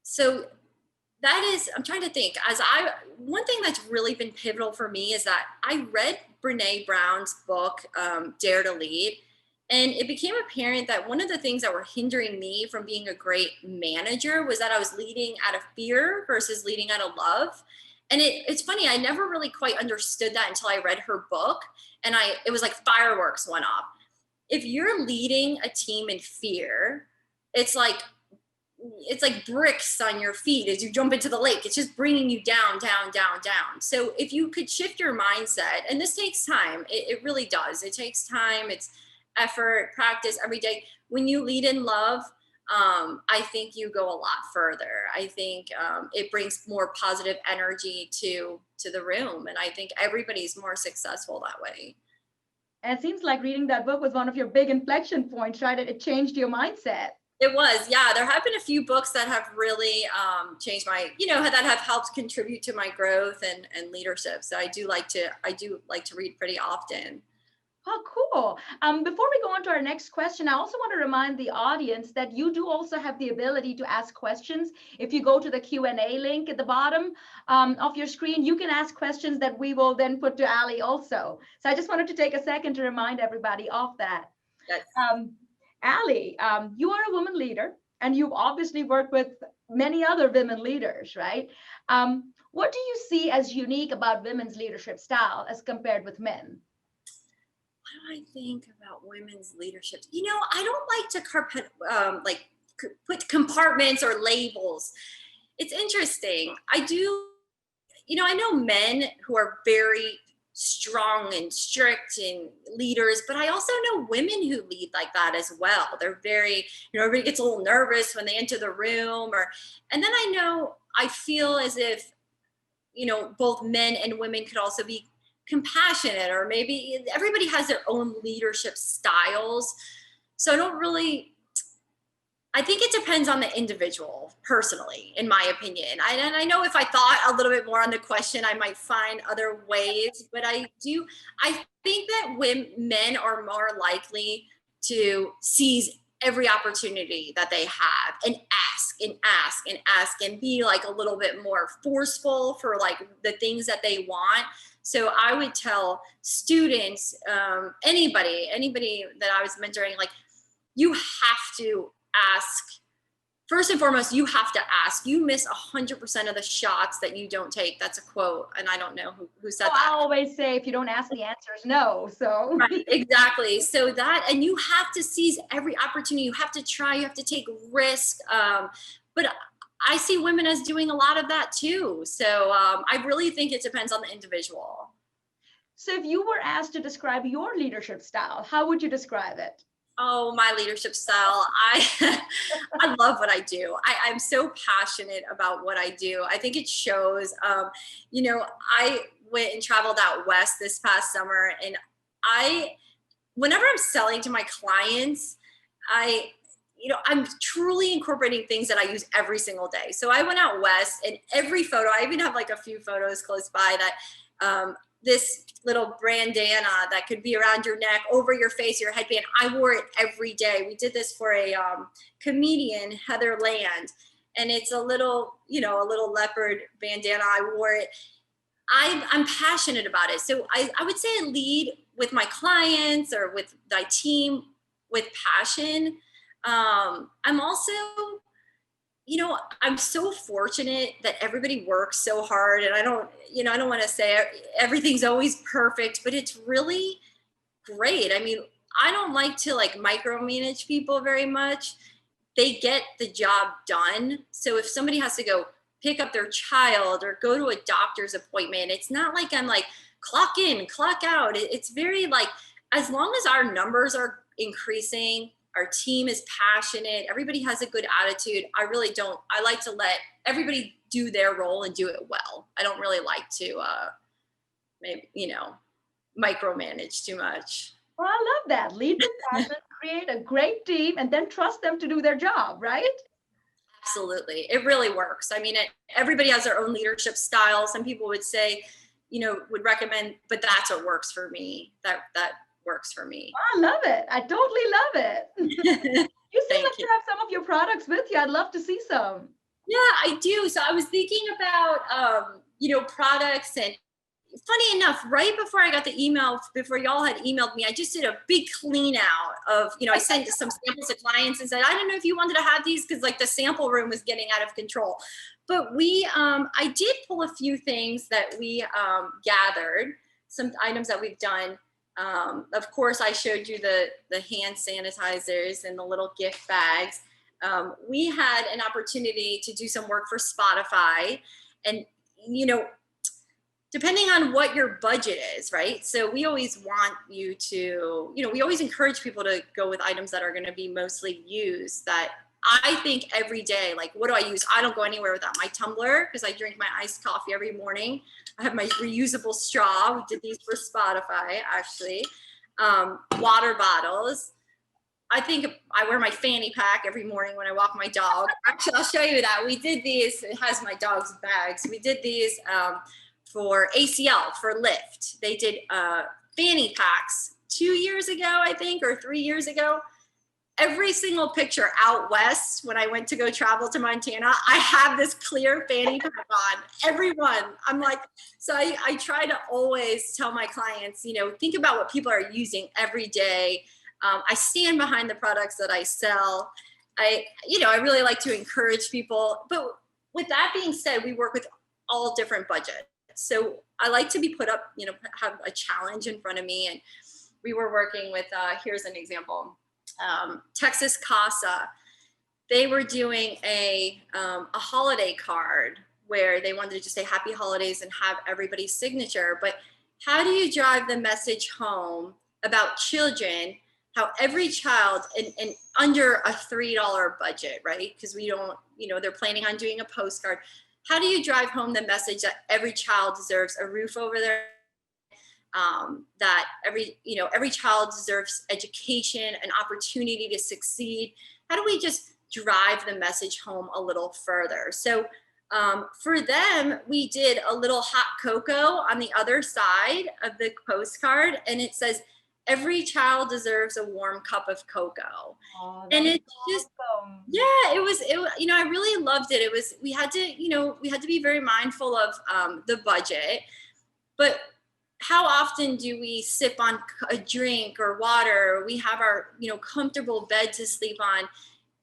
So that is, I'm trying to think, one thing that's really been pivotal for me is that I read Brene Brown's book, Dare to Lead. And it became apparent that one of the things that were hindering me from being a great manager was that I was leading out of fear versus leading out of love. And it's funny, I never really quite understood that until I read her book, and it was like fireworks went off. If you're leading a team in fear, it's like bricks on your feet as you jump into the lake. It's just bringing you down, down, down, down. So if you could shift your mindset, and this takes time, it really does. It takes time, it's effort, practice every day. When you lead in love, I think you go a lot further. I think it brings more positive energy to the room. And I think everybody's more successful that way. And it seems like reading that book was one of your big inflection points, right? It changed your mindset. It was, yeah. There have been a few books that have really changed my, that have helped contribute to my growth and leadership. So I do like to read pretty often. Oh, cool. Before we go on to our next question, I also want to remind the audience that you do also have the ability to ask questions. If you go to the Q&A link at the bottom of your screen, you can ask questions that we will then put to Ali also. So I just wanted to take a second to remind everybody of that. Yes. Ali, you are a woman leader, and you've obviously worked with many other women leaders, right? What do you see as unique about women's leadership style as compared with men? What do I think about women's leadership? I don't like to put compartments or labels. It's interesting. I know men who are very strong and strict and leaders, but I also know women who lead like that as well. They're very, everybody gets a little nervous when they enter the room, and then I feel as if, both men and women could also be compassionate, or maybe everybody has their own leadership styles. So I think it depends on the individual, personally, in my opinion. And I know if I thought a little bit more on the question, I might find other ways, but I think that men are more likely to seize every opportunity that they have and ask and ask and ask and be like a little bit more forceful for like the things that they want. So I would tell students, anybody that I was mentoring, like, you have to ask. First and foremost, you have to ask. You miss 100% of the shots that you don't take. That's a quote, and I don't know who said that. I always say, if you don't ask, the answer is no. So right, exactly. So and you have to seize every opportunity. You have to try. You have to take risk. But I see women as doing a lot of that too. So I really think it depends on the individual. So if you were asked to describe your leadership style, how would you describe it? Oh, my leadership style. I I love what I do. I'm so passionate about what I do. I think it shows. I went and traveled out west this past summer, and whenever I'm selling to my clients, I'm truly incorporating things that I use every single day. So I went out west, and every photo, I even have like a few photos close by that this little bandana that could be around your neck, over your face, your headband. I wore it every day. We did this for a comedian, Heather Land, and it's a little leopard bandana. I wore it. I'm passionate about it. So I would say I lead with my clients or with my team with passion. I'm also, I'm so fortunate that everybody works so hard, and I don't want to say everything's always perfect, but it's really great. I mean, I don't like to like micromanage people very much. They get the job done. So if somebody has to go pick up their child or go to a doctor's appointment, it's not like I'm like clock in, clock out. It's very like, as long as our numbers are increasing, our team is passionate, everybody has a good attitude. I like to let everybody do their role and do it well. I don't really like to micromanage too much. Well, I love that. Lead with passion, create a great team, and then trust them to do their job, right? Absolutely. It really works. I mean, everybody has their own leadership style. Some people would say, would recommend, but that's what works for me. That works for me. I love it. I totally love it. You seem like you have some of your products with you. I'd love to see some. Yeah, I do. So I was thinking about, products, and funny enough, right before I got the email, before y'all had emailed me, I just did a big clean out of, I sent some samples to clients and said, I don't know if you wanted to have these, because like the sample room was getting out of control. But I did pull a few things that we gathered, some items that we've done. Of course, I showed you the hand sanitizers and the little gift bags. We had an opportunity to do some work for Spotify, and, depending on what your budget is, right? So we always want you to, we always encourage people to go with items that are going to be mostly used, that I think every day, like, what do I use? I don't go anywhere without my tumbler, because I drink my iced coffee every morning. I have my reusable straw. We did these for Spotify, actually. Water bottles. I think I wear my fanny pack every morning when I walk my dog. Actually, I'll show you that. We did these. It has my dog's bags. We did these for ACL, for Lyft. They did fanny packs 2 years ago, I think, or 3 years ago. Every single picture out west, when I went to go travel to Montana, I have this clear fanny pack on, everyone. I'm like, so I try to always tell my clients, think about what people are using every day. I stand behind the products that I sell. I really like to encourage people. But with that being said, we work with all different budgets. So I like to be put up, have a challenge in front of me. And we were working with, here's an example. Texas Casa, they were doing a holiday card where they wanted to just say happy holidays and have everybody's signature. But how do you drive the message home about children, how every child, and under a $3 budget, right? Because we don't, they're planning on doing a postcard. How do you drive home the message that every child deserves a roof over their that every child deserves education, an opportunity to succeed? How do we just drive the message home a little further? So for them, we did a little hot cocoa on the other side of the postcard, and it says, every child deserves a warm cup of cocoa. Oh, and it's just, awesome. Yeah, it was, I really loved it. It was, we had to be very mindful of the budget, but how often do we sip on a drink or water? We have our, comfortable bed to sleep on,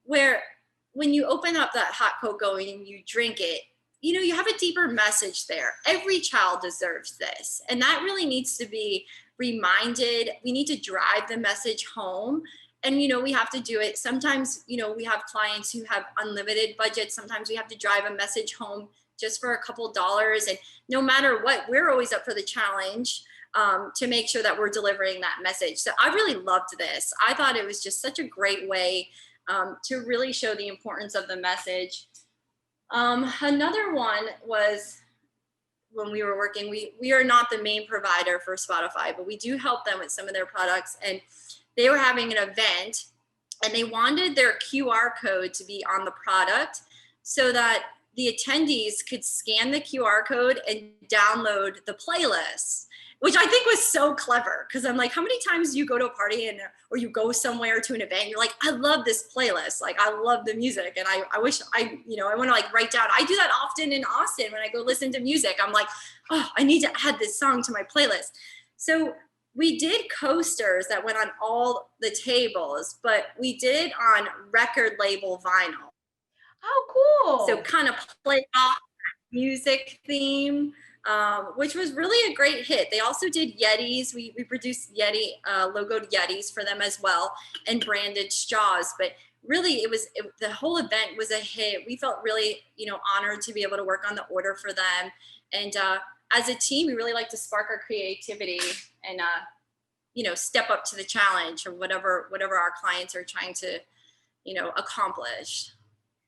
where when you open up that hot cocoa and you drink it, you have a deeper message there. Every child deserves this. And that really needs to be reminded. We need to drive the message home. And, we have to do it. Sometimes, we have clients who have unlimited budgets. Sometimes we have to drive a message home just for a couple dollars. And no matter what, we're always up for the challenge. to make sure that we're delivering that message. So I really loved this. I thought it was just such a great way to really show the importance of the message. Another one was when we were working, we are not the main provider for Spotify, but we do help them with some of their products. And they were having an event and they wanted their QR code to be on the product so that the attendees could scan the QR code and download the playlist, which I think was so clever. Cause I'm like, how many times do you go to a party or you go somewhere to an event, and you're like, I love this playlist. Like, I love the music. And I wish I want to like write down, I do that often in Austin when I go listen to music. I'm like, oh, I need to add this song to my playlist. So we did coasters that went on all the tables, but we did it on record label vinyl. Oh, cool. So kind of play off music theme, which was really a great hit. They also did Yetis. We produced Yeti, logoed Yetis for them as well, and branded straws. But really, the whole event was a hit. We felt really, honored to be able to work on the order for them. And as a team, we really like to spark our creativity and, step up to the challenge or whatever our clients are trying to, accomplish.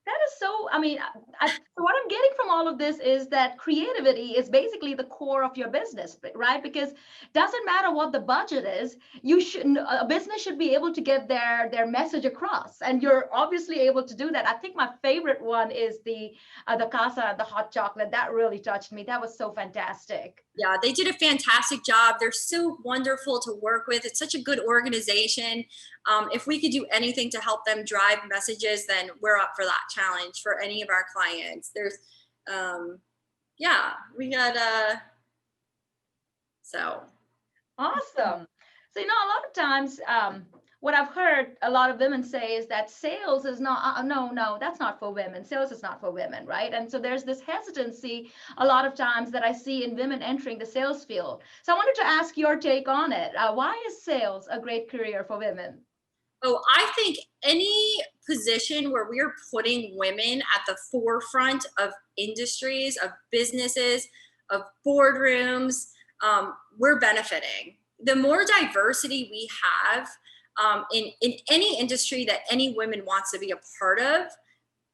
That is so, so what I'm getting from all of this is that creativity is basically the core of your business, right? Because doesn't matter what the budget is, a business should be able to get their message across. And you're obviously able to do that. I think my favorite one is the Casa, the hot chocolate. That really touched me. That was so fantastic. Yeah, they did a fantastic job. They're so wonderful to work with. It's such a good organization. If we could do anything to help them drive messages, then we're up for that challenge for any of our clients. There's, we got, so. Awesome. So, a lot of times, what I've heard a lot of women say is that sales is not, no, that's not for women. Sales is not for women, right? And so there's this hesitancy a lot of times that I see in women entering the sales field. So I wanted to ask your take on it. Why is sales a great career for women? Oh, I think any position where we're putting women at the forefront of industries, of businesses, of boardrooms, we're benefiting. The more diversity we have in any industry that any woman wants to be a part of,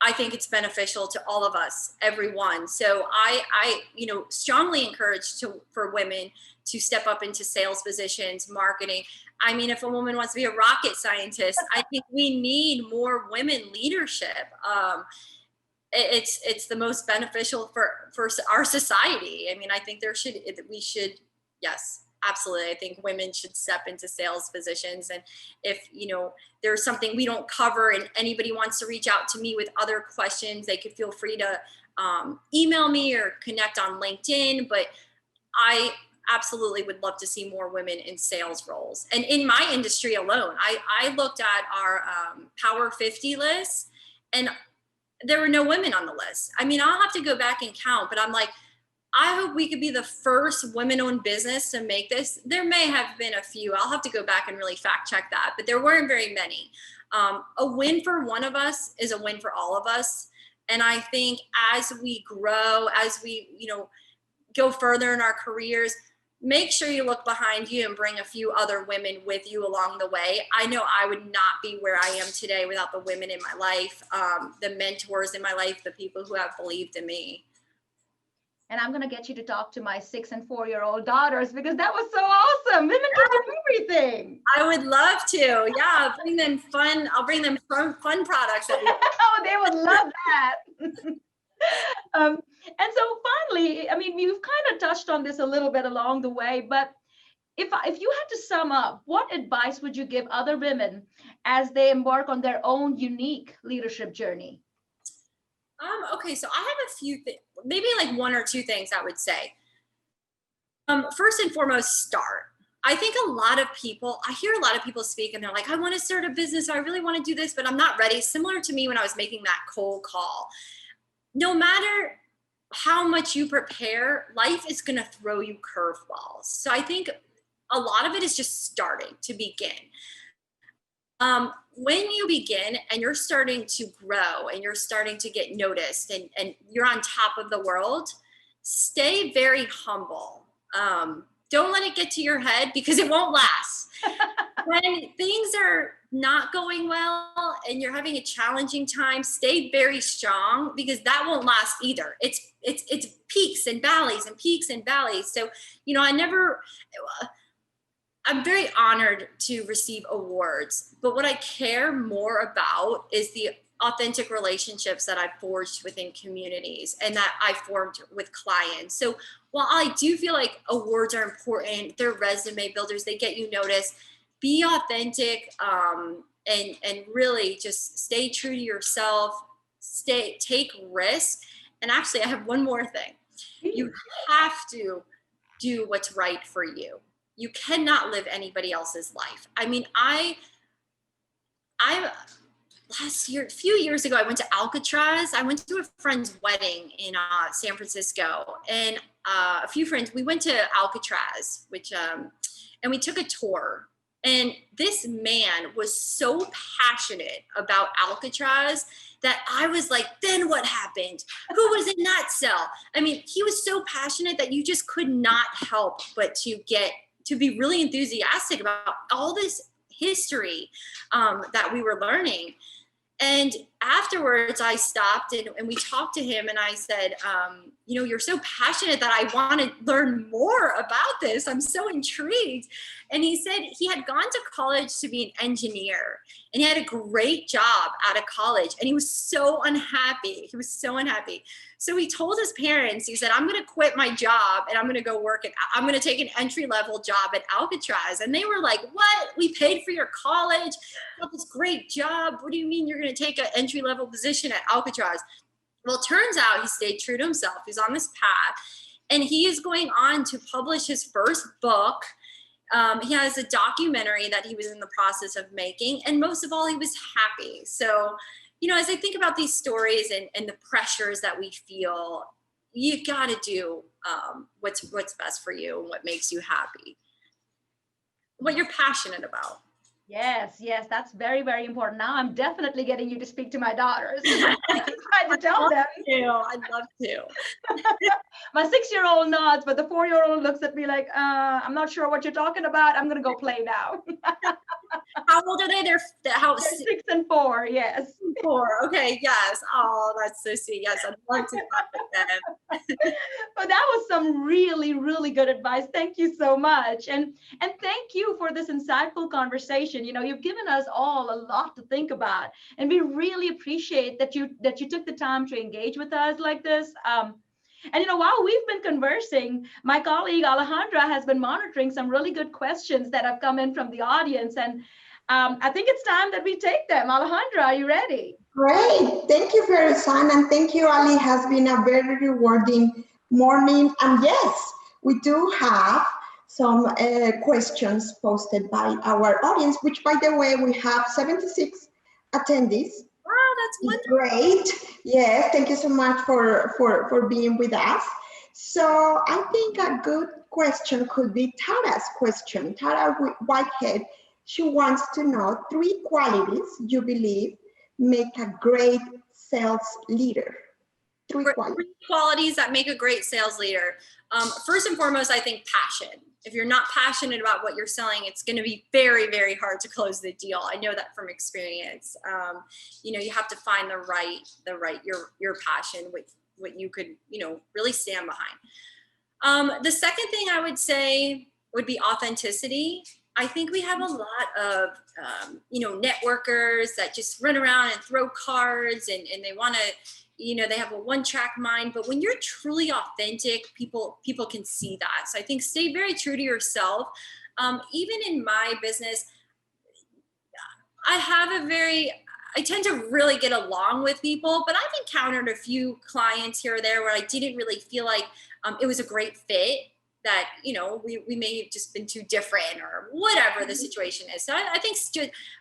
I think it's beneficial to all of us, everyone. So I strongly encourage for women to step up into sales positions, marketing. I mean, if a woman wants to be a rocket scientist, I think we need more women leadership. It's the most beneficial for our society. I mean, I think yes, absolutely. I think women should step into sales positions. And if, there's something we don't cover and anybody wants to reach out to me with other questions, they could feel free to email me or connect on LinkedIn. But I absolutely would love to see more women in sales roles. And in my industry alone, I looked at our Power 50 list and there were no women on the list. I mean, I'll have to go back and count, but I'm like, I hope we could be the first women-owned business to make this. There may have been a few. I'll have to go back and really fact check that, but there weren't very many. A win for one of us is a win for all of us. And I think as we grow, as we, go further in our careers, make sure you look behind you and bring a few other women with you along the way. I know I would not be where I am today without the women in my life, the mentors in my life, the people who have believed in me. And I'm going to get you to talk to my 6- and 4-year-old daughters because that was so awesome. Women can do everything. I would love to. Yeah, I'll bring them fun products. Oh, they would love that. And so finally, you've kind of touched on this a little bit along the way, but if you had to sum up, what advice would you give other women as they embark on their own unique leadership journey? Okay, so I have a few things, maybe like one or two things I would say. First and foremost, start. I think I hear a lot of people speak and they're like, I want to start a business. I really want to do this, but I'm not ready. Similar to me when I was making that cold call. No matter how much you prepare, life is going to throw you curveballs. So I think a lot of it is just starting to begin. When you begin and you're starting to grow and you're starting to get noticed and you're on top of the world, stay very humble. don't let it get to your head because it won't last. When things are not going well and you're having a challenging time, stay very strong because that won't last either. It's peaks and valleys and peaks and valleys. So, you know, I'm very honored to receive awards, but what I care more about is the authentic relationships that I've forged within communities and that I formed with clients. So while I do feel like awards are important, they're resume builders, they get you noticed, be authentic, and really just stay true to yourself, take risks. And actually, I have one more thing. You have to do what's right for you. You cannot live anybody else's life. I mean, I last year, a few years ago, I went to Alcatraz. I went to a friend's wedding in San Francisco, and a few friends, we went to Alcatraz, and we took a tour. And this man was so passionate about Alcatraz that I was like, then what happened? Who was in that cell? I mean, he was so passionate that you just could not help but to be really enthusiastic about all this history that we were learning. And afterwards, I stopped and we talked to him, and I said, you know, you're so passionate that I want to learn more about this. I'm so intrigued. And he said he had gone to college to be an engineer, and he had a great job out of college, and he was so unhappy. He was so unhappy. So he told his parents, he said, I'm going to quit my job and I'm going to go I'm going to take an entry-level job at Alcatraz. And they were like, what? We paid for your college, got this great job. What do you mean you're going to take an entry-level position at Alcatraz? Well, it turns out he stayed true to himself. He's on this path, and he is going on to publish his first book. He has a documentary that he was in the process of making, and most of all, he was happy. So, you know, as I think about these stories and the pressures that we feel, you got to do what's best for you and what makes you happy, what you're passionate about. Yes, that's very, very important. Now I'm definitely getting you to speak to my daughters. I'm trying to tell them. I'd love to. My 6-year-old nods, but the 4-year-old looks at me like, I'm not sure what you're talking about. I'm going to go play now. How old are they? They're 6 and 4, yes. 4. Okay, yes. Oh, that's so sweet. Yes, I'd love to talk with them. But that was some really, really good advice. Thank you so much. And thank you for this insightful conversation. You know, you've given us all a lot to think about, and we really appreciate that you took the time to engage with us like this. And, you know, while we've been conversing, my colleague Alejandra has been monitoring some really good questions that have come in from the audience. And I think it's time that we take them. Alejandra, are you ready? Great. Thank you, Roxanne. And thank you, Ali. It has been a very rewarding morning. And yes, we do have some questions posted by our audience, which, by the way, we have 76 attendees. Wow, that's wonderful. Great. Yes, thank you so much for being with us. So I think a good question could be Tara's question. Tara Whitehead, she wants to know 3 qualities you believe make a great sales leader. 3 qualities that make a great sales leader. First and foremost, I think passion. If you're not passionate about what you're selling, it's going to be very, very hard to close the deal. I know that from experience. You know, you have to find your passion, what you could, you know, really stand behind. The second thing I would say would be authenticity. I think we have a lot of, you know, networkers that just run around and throw cards and they want to, you know, they have a one-track mind, but when you're truly authentic, people can see that. So I think stay very true to yourself. Even in my business, I tend to really get along with people, but I've encountered a few clients here or there where I didn't really feel like it was a great fit, that, you know, we may have just been too different or whatever the situation is. So I think,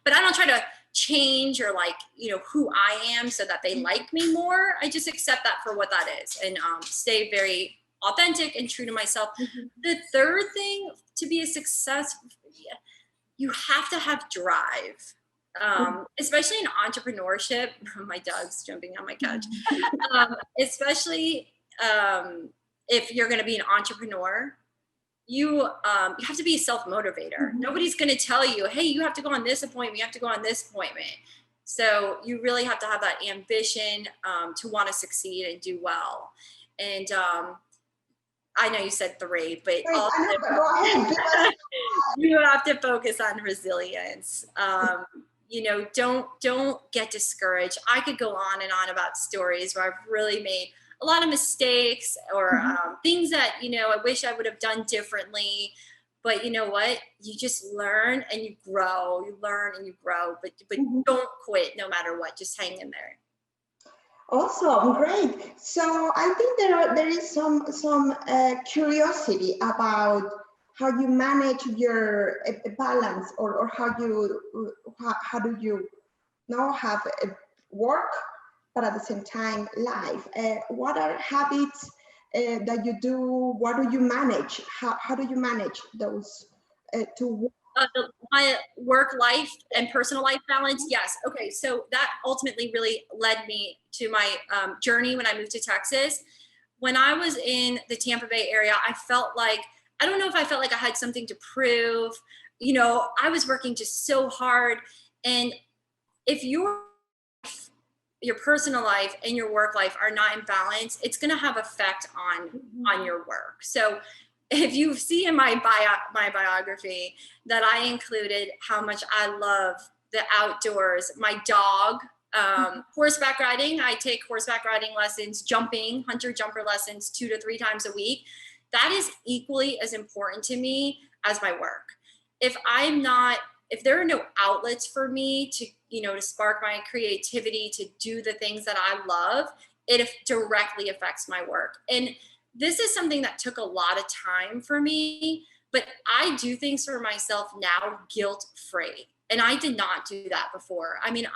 but I don't try to change or, like, you know, who I am so that they like me more. I just accept that for what that is and stay very authentic and true to myself. Mm-hmm. The third thing to be a success, you have to have drive. Especially in entrepreneurship. My dog's jumping on my couch. Especially if you're going to be an entrepreneur, you have to be a self-motivator. Nobody's going to tell you, hey, you have to go on this appointment, you have to go on this appointment. So you really have to have that ambition to want to succeed and do well. And I know you said 3, but also, you have to focus on resilience. You know, don't get discouraged. I could go on and on about stories where I've really made a lot of mistakes or things that, you know, I wish I would have done differently. But you know what? You just learn and you grow. You learn and you grow, but don't quit no matter what. Just hang in there. Awesome, great. So I think there is some curiosity about how you manage your balance, or how do you now have a work, but at the same time life. What are habits that you do? What do you manage? How do you manage those two? My work life and personal life balance. Yes. Okay. So that ultimately really led me to my journey when I moved to Texas. When I was in the Tampa Bay area, I felt like, I don't know if I felt like I had something to prove. You know, I was working just so hard. And if your personal life and your work life are not in balance, it's going to have effect on your work. So if you see in my biography that I included how much I love the outdoors, my dog, horseback riding, I take horseback riding lessons, jumping, hunter jumper lessons 2 to 3 times a week. That is equally as important to me as my work. If there are no outlets for me to, you know, to spark my creativity, to do the things that I love, it directly affects my work. And this is something that took a lot of time for me, but I do things for myself now guilt-free. And I did not do that before. I mean,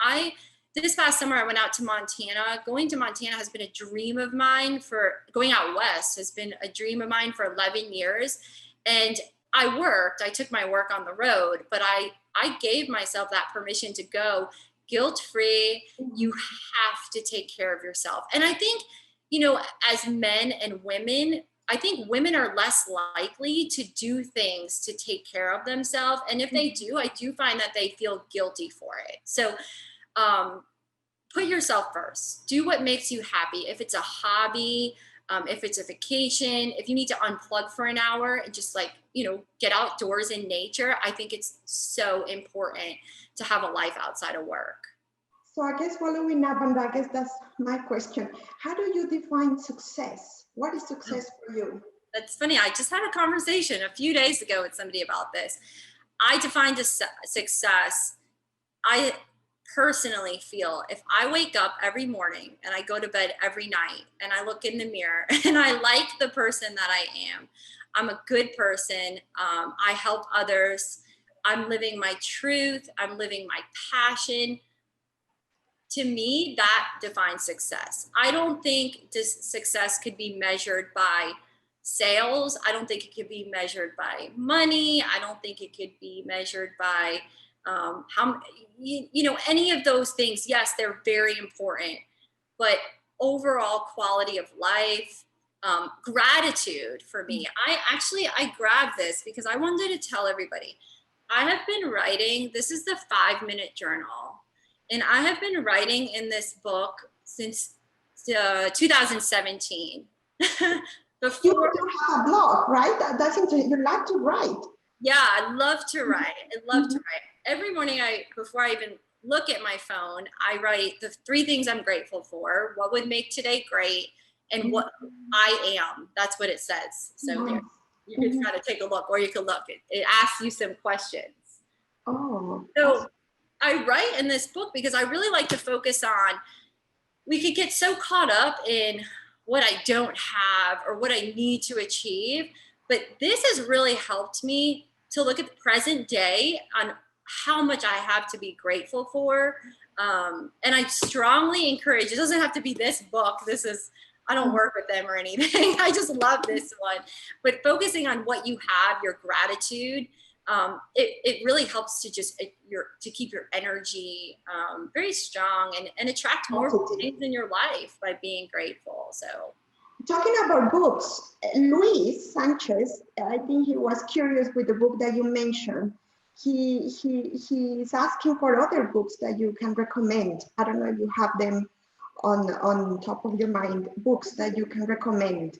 this past summer, I went out to Montana. Going to Montana has been a dream of mine going out west has been a dream of mine for 11 years. And I took my work on the road, but I gave myself that permission to go guilt-free. You have to take care of yourself. And I think, you know, as men and women, I think women are less likely to do things to take care of themselves. And if they do, I do find that they feel guilty for it. So put yourself first. Do what makes you happy. If it's a hobby, if it's a vacation, if you need to unplug for an hour and just, like, you know, get outdoors in nature, I think it's so important to have a life outside of work. So I guess following up on that, I guess that's my question. How do you define success? What is success for you? That's funny. I just had a conversation a few days ago with somebody about this. I defined success. I personally feel if I wake up every morning and I go to bed every night and I look in the mirror and I like the person that I am, I'm a good person. I help others. I'm living my truth. I'm living my passion. To me, that defines success. I don't think this success could be measured by sales. I don't think it could be measured by money. I don't think it could be measured by how, you know, any of those things. Yes, they're very important, but overall quality of life, gratitude for me. I grabbed this because I wanted to tell everybody. I have been writing, this is the 5-minute journal. And I have been writing in this book since 2017. Before, you have a blog, right? That's interesting. You like to write. Yeah, I love to write. I love to write. Every morning, before I even look at my phone, I write the 3 things I'm grateful for, what would make today great, and what I am. That's what it says. So there, you can kind of take a look, or you can look. It asks you some questions. Oh. So I write in this book because I really like to focus on, we could get so caught up in what I don't have or what I need to achieve. But this has really helped me to look at the present day on how much I have to be grateful for. And I strongly encourage, it doesn't have to be this book. I don't work with them or anything. I just love this one. But focusing on what you have, your gratitude, it really helps to just to keep your energy very strong and attract more things in your life by being grateful. So Talking about books, Luis Sanchez, I think he was curious with the book that you mentioned. He's asking for other books that you can recommend. I don't know if you have them on top of your mind, books that you can recommend.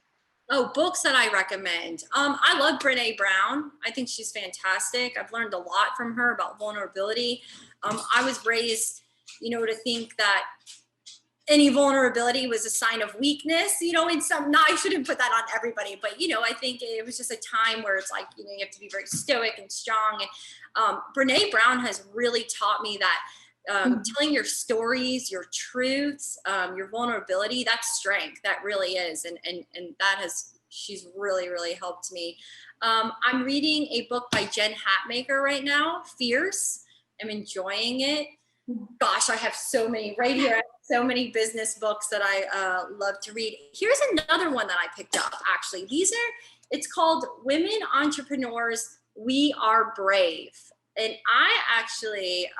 Oh, books that I recommend. I love Brene Brown. I think she's fantastic. I've learned a lot from her about vulnerability. I was raised, to think that any vulnerability was a sign of weakness, in some, I shouldn't put that on everybody, but, I think it was just a time where it's like, you have to be very stoic and strong. And Brene Brown has really taught me that telling your stories, your truths, your vulnerability, that's strength. That really is. And she's really, really helped me. I'm reading a book by Jen Hatmaker right now, Fierce. I'm enjoying it. Gosh, I have so many right here. I have so many business books that I love to read. Here's another one that I picked up, actually. It's called Women Entrepreneurs, We Are Brave. And I actually,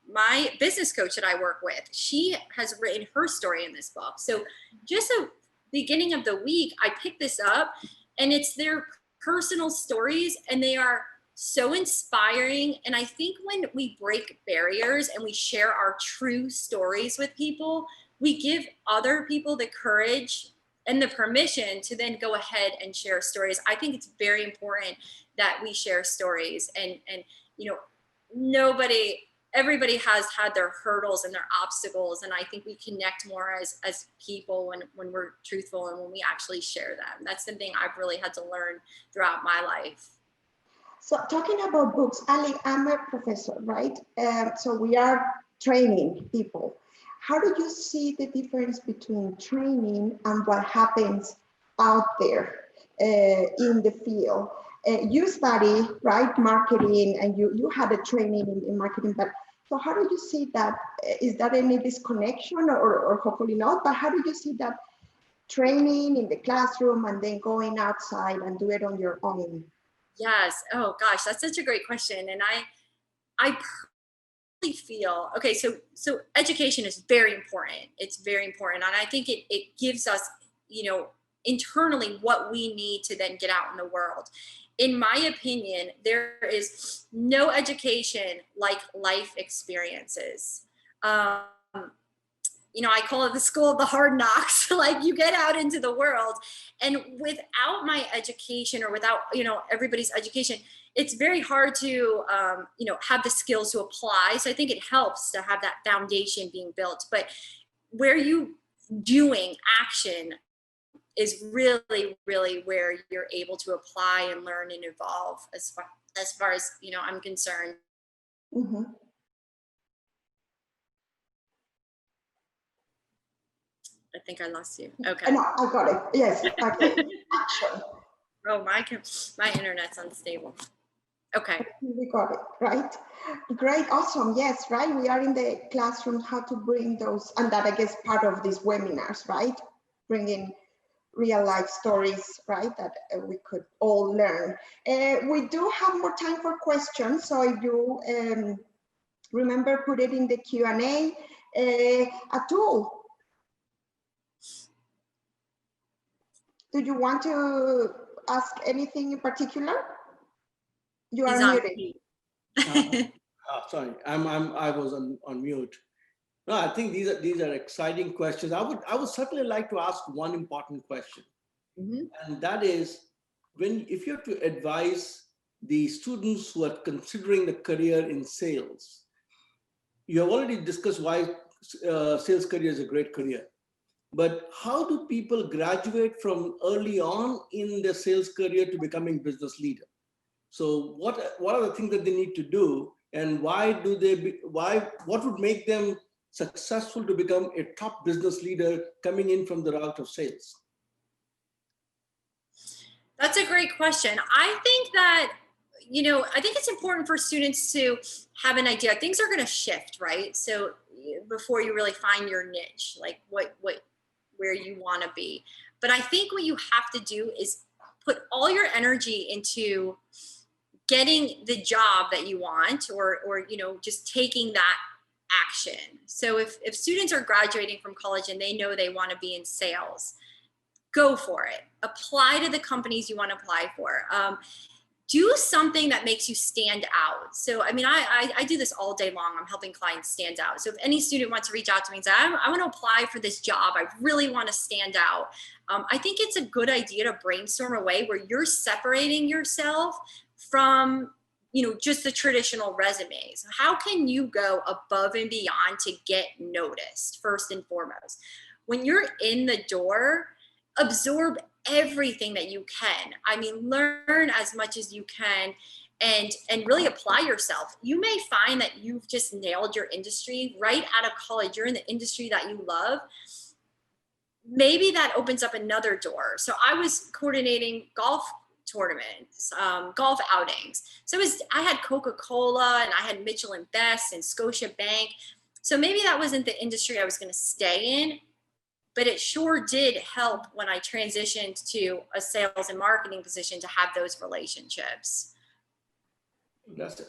my business coach that I work with, she has written her story in this book. So just the beginning of the week, I picked this up, and it's their personal stories, and they are so inspiring. And I think when we break barriers and we share our true stories with people, we give other people the courage and the permission to then go ahead and share stories. I think it's very important that we share stories, and everybody has had their hurdles and their obstacles. And I think we connect more as people when we're truthful and when we actually share them. That's something I've really had to learn throughout my life. So talking about books, Ali, I'm a professor, right? So we are training people. How do you see the difference between training and what happens out there in the field? You study, right, marketing, and you had a training in marketing, but so how do you see that? Is that any disconnection, or hopefully not, but how do you see that training in the classroom and then going outside and do it on your own? Yes. Oh gosh, that's such a great question. And I personally feel, okay, so education is very important. It's very important. And I think it gives us, internally what we need to then get out in the world. In my opinion, there is no education like life experiences. I call it the school of the hard knocks. Like, you get out into the world, and without my education, or without, everybody's education, it's very hard to, have the skills to apply. So I think it helps to have that foundation being built. But where you doing action is really, really where you're able to apply and learn and evolve as far as, I'm concerned. Mm-hmm. I think I lost you. Okay. No, I got it. Yes. Okay. Action. Oh, my internet's unstable. Okay. We got it, right? Great, awesome. Yes, right. We are in the classroom, how to bring those, and that I guess part of these webinars, right? Bringing real life stories, right? That we could all learn. We do have more time for questions. So if you remember, put it in the Q&A. Atul, do you want to ask anything in particular? You are muted. Sorry, I was on mute. No, I think these are exciting questions. I would certainly like to ask one important question, and that is, if you're to advise the students who are considering the career in sales, you have already discussed why sales career is a great career. But how do people graduate from early on in their sales career to becoming business leader? So what are the things that they need to do, and what would make them successful to become a top business leader coming in from the route of sales? That's a great question. I think that, I think it's important for students to have an idea. Things are going to shift, right? So before you really find your niche, like where you want to be. But I think what you have to do is put all your energy into getting the job that you want, or just taking that action. So if students are graduating from college and they know they want to be in sales, go for it. Apply to the companies you want to apply for. Do something that makes you stand out. So, I mean, I do this all day long. I'm helping clients stand out. So if any student wants to reach out to me and say, I want to apply for this job, I really want to stand out. I think it's a good idea to brainstorm a way where you're separating yourself from, you know, just the traditional resumes. How can you go above and beyond to get noticed, first and foremost? When you're in the door, absorb everything that you can. I mean, learn as much as you can and really apply yourself. You may find that you've just nailed your industry right out of college. You're in the industry that you love. Maybe that opens up another door. So I was coordinating golf tournaments, golf outings. So I had Coca-Cola and I had Mitchell & Best and Scotiabank. So maybe that wasn't the industry I was going to stay in, but it sure did help when I transitioned to a sales and marketing position to have those relationships. That's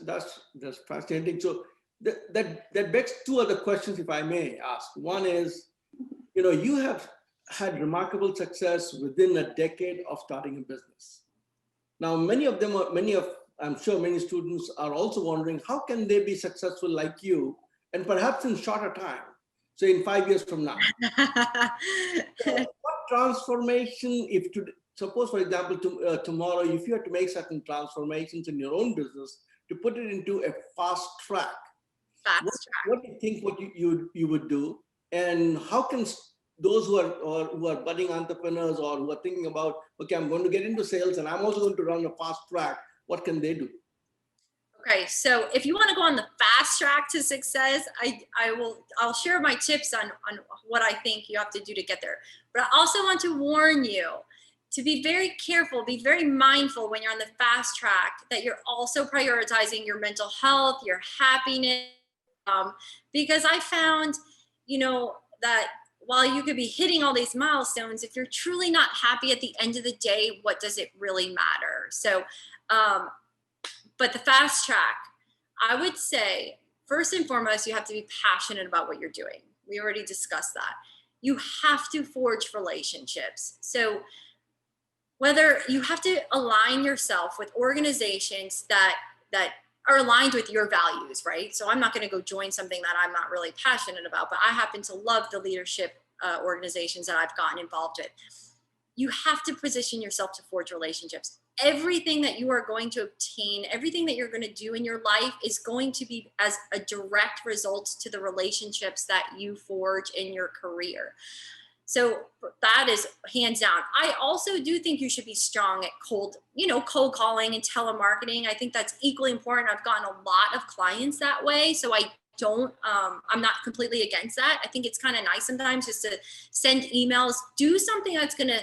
fascinating. So that begs two other questions, if I may ask. One is, you know, you have had remarkable success within a decade of starting a business. Now, I'm sure many students are also wondering, how can they be successful like you, and perhaps in shorter time? So in 5 years from now, so what transformation, suppose, for example, tomorrow, if you had to make certain transformations in your own business to put it into a fast track, what do you think you would do? And how can those who are budding entrepreneurs or who are thinking about, okay, I'm going to get into sales and I'm also going to run a fast track, what can they do? Okay, so if you want to go on the fast track to success, I'll share my tips on what I think you have to do to get there. But I also want to warn you to be very careful, be very mindful when you're on the fast track that you're also prioritizing your mental health, your happiness, because I found, you know, that while you could be hitting all these milestones, if you're truly not happy at the end of the day, what does it really matter? So, but the fast track, I would say, first and foremost, you have to be passionate about what you're doing. We already discussed that. You have to forge relationships. So whether you have to align yourself with organizations that are aligned with your values, right? So I'm not going to go join something that I'm not really passionate about, but I happen to love the leadership organizations that I've gotten involved with. You have to position yourself to forge relationships. Everything that you are going to obtain, everything that you're going to do in your life is going to be as a direct result to the relationships that you forge in your career. So that is hands down. I also do think you should be strong at cold calling and telemarketing. I think that's equally important. I've gotten a lot of clients that way. So I'm not completely against that. I think it's kind of nice sometimes just to send emails, do something that's going to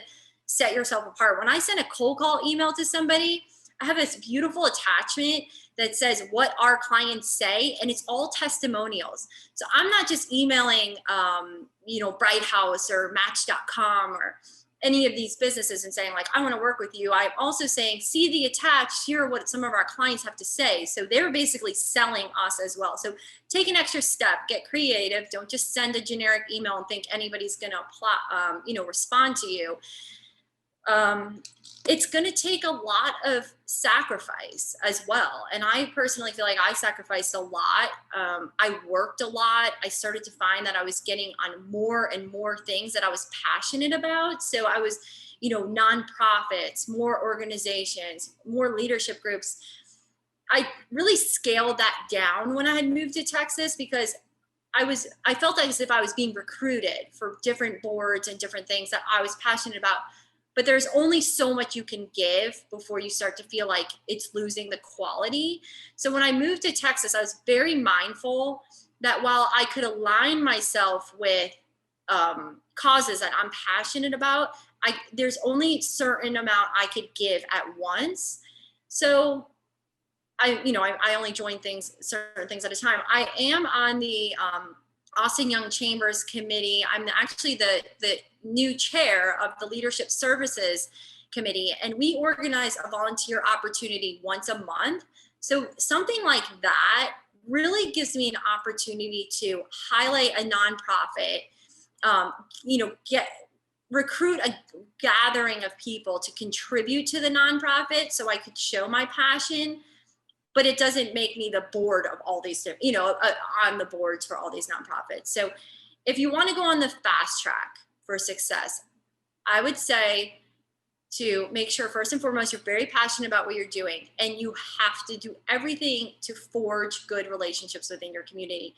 set yourself apart. When I send a cold call email to somebody, I have this beautiful attachment that says what our clients say, and it's all testimonials. So I'm not just emailing, Bright House or Match.com or any of these businesses and saying like, I want to work with you. I'm also saying, see the attached, hear what some of our clients have to say. So they're basically selling us as well. So take an extra step, get creative. Don't just send a generic email and think anybody's going to respond to you. It's going to take a lot of sacrifice as well. And I personally feel like I sacrificed a lot. I worked a lot. I started to find that I was getting on more and more things that I was passionate about. So I was, nonprofits, more organizations, more leadership groups. I really scaled that down when I had moved to Texas because I felt as if I was being recruited for different boards and different things that I was passionate about. But there's only so much you can give before you start to feel like it's losing the quality. So when I moved to Texas, I was very mindful that while I could align myself with causes that I'm passionate about, there's only a certain amount I could give at once. So I only join certain things at a time. I am on the Austin Young Chambers Committee. I'm actually the new chair of the Leadership Services Committee, and we organize a volunteer opportunity once a month. So something like that really gives me an opportunity to highlight a nonprofit, recruit a gathering of people to contribute to the nonprofit so I could show my passion, but it doesn't make me the board of all these, on the boards for all these nonprofits. So if you want to go on the fast track for success, I would say to make sure first and foremost, you're very passionate about what you're doing, and you have to do everything to forge good relationships within your community.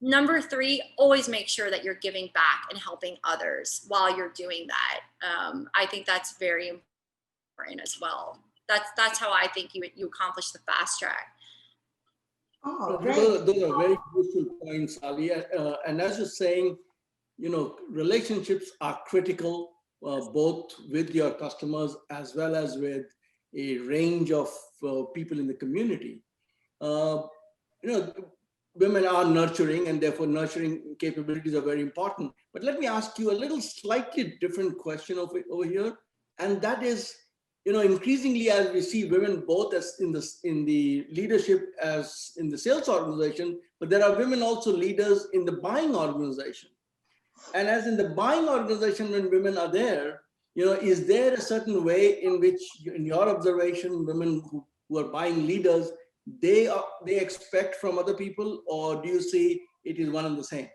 Number 3, always make sure that you're giving back and helping others while you're doing that. I think that's very important as well. That's how I think you accomplish the fast track. Oh, great. Those are very useful points, Ali. And as you're saying, relationships are critical, both with your customers as well as with a range of people in the community. Women are nurturing, and therefore nurturing capabilities are very important. But let me ask you a little slightly different question over here. And that is, increasingly as we see women both as in the leadership as in the sales organization, but there are women also leaders in the buying organization. And as in the buying organization, when women are there, is there a certain way in which, in your observation, women who are buying leaders, they expect from other people, or do you see it is one and the same?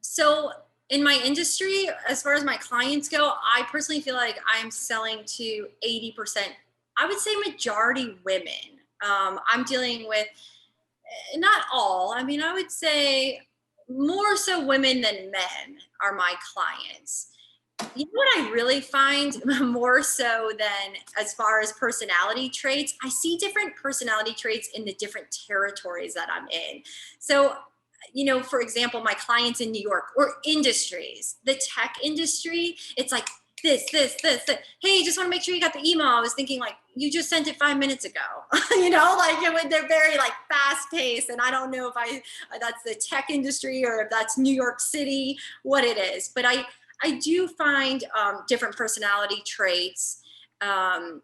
So in my industry, as far as my clients go, I personally feel like I'm selling to 80%, I would say majority women. I'm dealing with, not all, I mean, I would say more so women than men are my clients. You know what I really find more so than as far as personality traits, I see different personality traits in the different territories that I'm in. So, for example, my clients in New York or industries, the tech industry, it's like this. Hey, just want to make sure you got the email. I was thinking like, you just sent it 5 minutes ago, they're very like fast paced. And I don't know if that's the tech industry or if that's New York City, what it is. But I do find different personality traits. The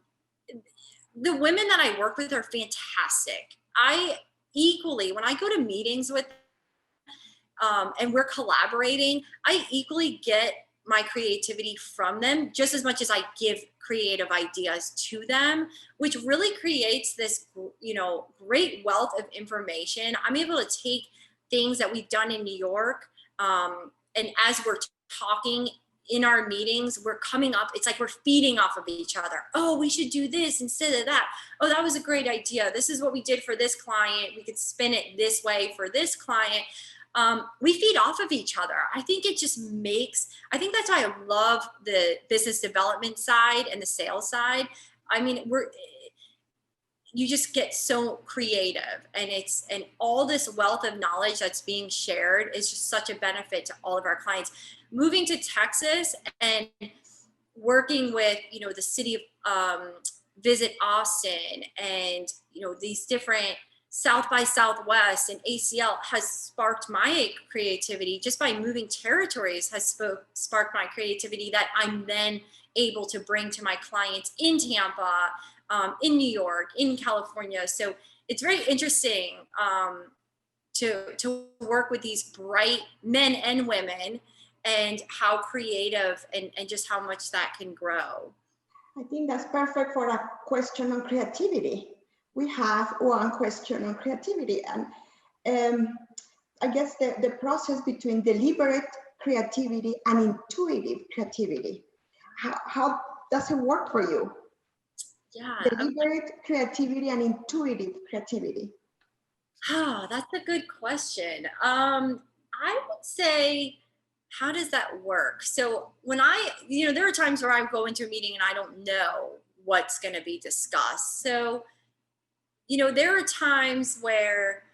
women that I work with are fantastic. When I go to meetings with them and we're collaborating, I equally get my creativity from them just as much as I give creative ideas to them, which really creates this, great wealth of information. I'm able to take things that we've done in New York, and as we're talking in our meetings, we're coming up, it's like we're feeding off of each other. Oh, we should do this instead of that. Oh, that was a great idea. This is what we did for this client. We could spin it this way for this client. We feed off of each other. I think I think that's why I love the business development side and the sales side. I mean, you just get so creative, and all this wealth of knowledge that's being shared is just such a benefit to all of our clients. Moving to Texas and working with, the city of Visit Austin and, these different South by Southwest and ACL has sparked my creativity. Just by moving territories has sparked my creativity that I'm then able to bring to my clients in Tampa, in New York, in California. So it's very interesting to work with these bright men and women, and how creative and just how much that can grow. I think that's perfect for a question on creativity. We have one question on creativity, and I guess the process between deliberate creativity and intuitive creativity. How does it work for you? Yeah. Deliberate creativity and intuitive creativity. Oh, that's a good question. I would say, how does that work? So when there are times where I go into a meeting and I don't know what's going to be discussed. So, there are times where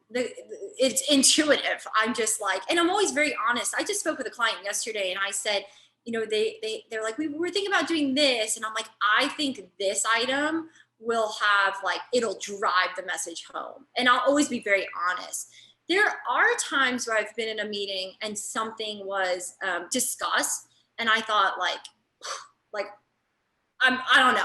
it's intuitive. I'm just like, and I'm always very honest. I just spoke with a client yesterday and I said, they're like, we were thinking about doing this. And I'm like, I think this item will have it'll drive the message home. And I'll always be very honest. There are times where I've been in a meeting and something was discussed and I thought I don't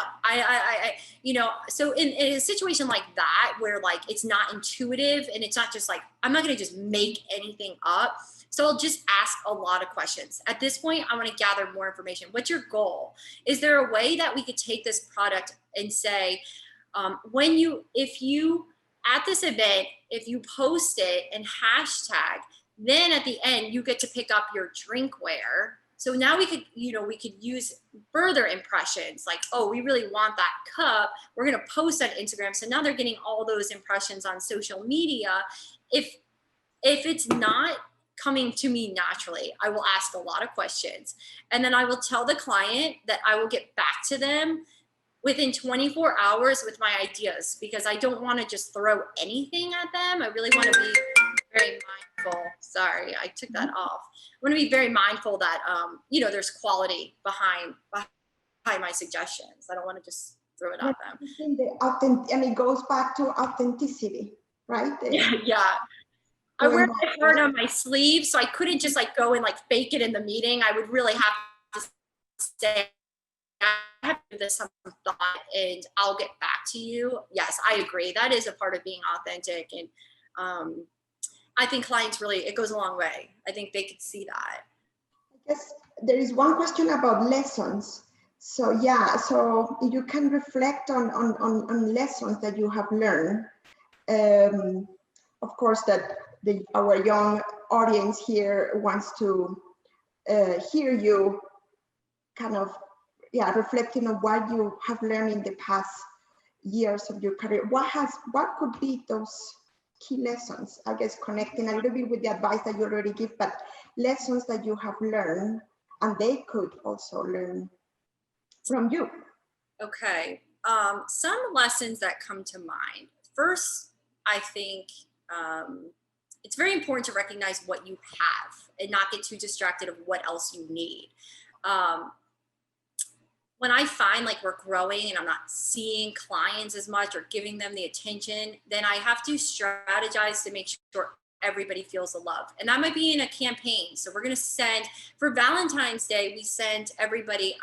know. So in a situation like that, where it's not intuitive and it's not just I'm not going to just make anything up. So I'll just ask a lot of questions. At this point, I want to gather more information. What's your goal? Is there a way that we could take this product and say, if you at this event, if you post it and hashtag, then at the end you get to pick up your drinkware. So now we could use further impressions like, oh, we really want that cup. We're going to post on Instagram. So now they're getting all those impressions on social media. If it's not coming to me naturally, I will ask a lot of questions. And then I will tell the client that I will get back to them within 24 hours with my ideas, because I don't want to just throw anything at them. I really want to be very mindful. Sorry, I took that off. I want to be very mindful that, there's quality behind my suggestions. I don't want to just throw it at them. And it goes back to authenticity, right? Yeah. I wear my heart on my sleeve, so I couldn't just like go and like fake it in the meeting. I would really have to say, I have to give this some thought and I'll get back to you. Yes, I agree. That is a part of being authentic. And I think clients really, it goes a long way. I think they could see that. I guess there is one question about lessons. So yeah, so you can reflect on lessons that you have learned. Of course, that our young audience here wants to hear you kind of, reflecting on what you have learned in the past years of your career. What could be those key lessons? I guess connecting a little bit with the advice that you already give, but lessons that you have learned and they could also learn from you. Okay, some lessons that come to mind. First, I think it's very important to recognize what you have and not get too distracted of what else you need. When I find like we're growing and I'm not seeing clients as much or giving them the attention, then I have to strategize to make sure everybody feels the love. And that might be in a campaign. So we're going to send, for Valentine's Day, we sent everybody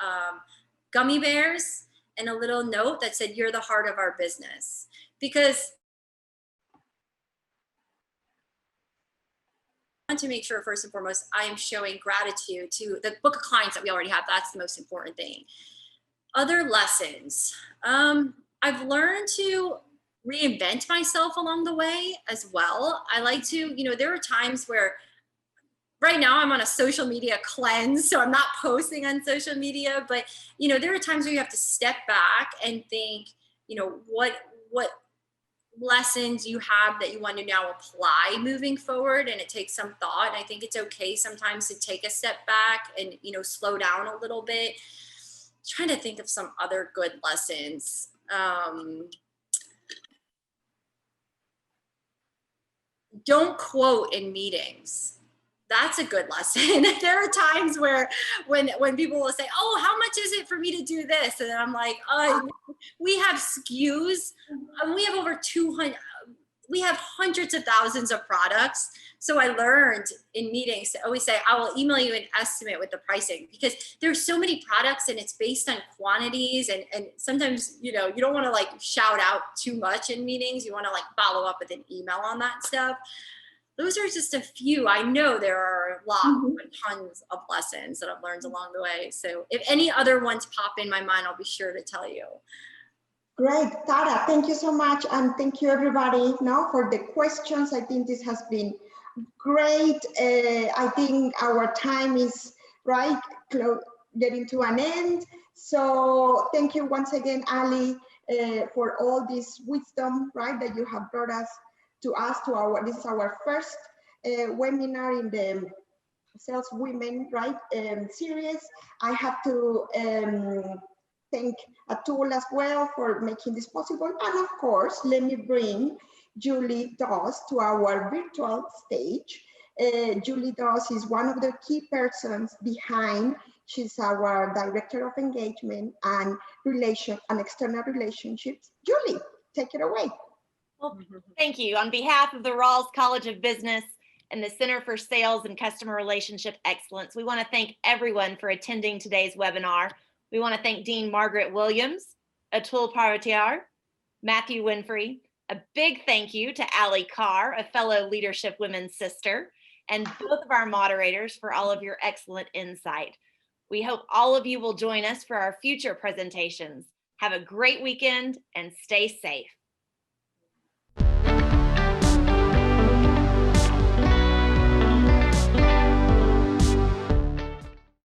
gummy bears and a little note that said, "You're the heart of our business." Because I want to make sure, first and foremost, I am showing gratitude to the book of clients that we already have. That's the most important thing. Other lessons. I've learned to reinvent myself along the way as well. I like to, there are times where right now I'm on a social media cleanse, so I'm not posting on social media, but there are times where you have to step back and think, what lessons you have that you want to now apply moving forward, and it takes some thought. And I think it's okay sometimes to take a step back and slow down a little bit. Trying to think of some other good lessons. Don't quote in meetings. That's a good lesson. There are times where when people will say, "Oh, how much is it for me to do this?" And I'm like, we have SKUs and we have over 200, we have hundreds of thousands of products. So I learned in meetings to always say, I will email you an estimate with the pricing, because there's so many products and it's based on quantities. And sometimes, you don't want to like shout out too much in meetings. You want to like follow up with an email on that stuff. Those are just a few. I know there are a lot, tons of lessons that I've learned along the way. So if any other ones pop in my mind, I'll be sure to tell you. Great, Tara, thank you so much. And thank you everybody for the questions. I think this has been great. I think our time is getting to an end. So thank you once again, Ali, for all this wisdom, that you have brought us to this is our first webinar in the Sales Women, series. I have to thank Atul as well for making this possible. And of course, let me bring Julie Doss to our virtual stage. Julie Doss is one of the key persons behind. She's our Director of Engagement and External Relationships. Julie, take it away. Well, thank you. On behalf of the Rawls College of Business and the Center for Sales and Customer Relationship Excellence, we want to thank everyone for attending today's webinar. We want to thank Dean Margaret Williams, Atul Paratiar, Matthew Winfrey. A big thank you to Ali Carr, a fellow Leadership Women's sister, and both of our moderators for all of your excellent insight. We hope all of you will join us for our future presentations. Have a great weekend and stay safe.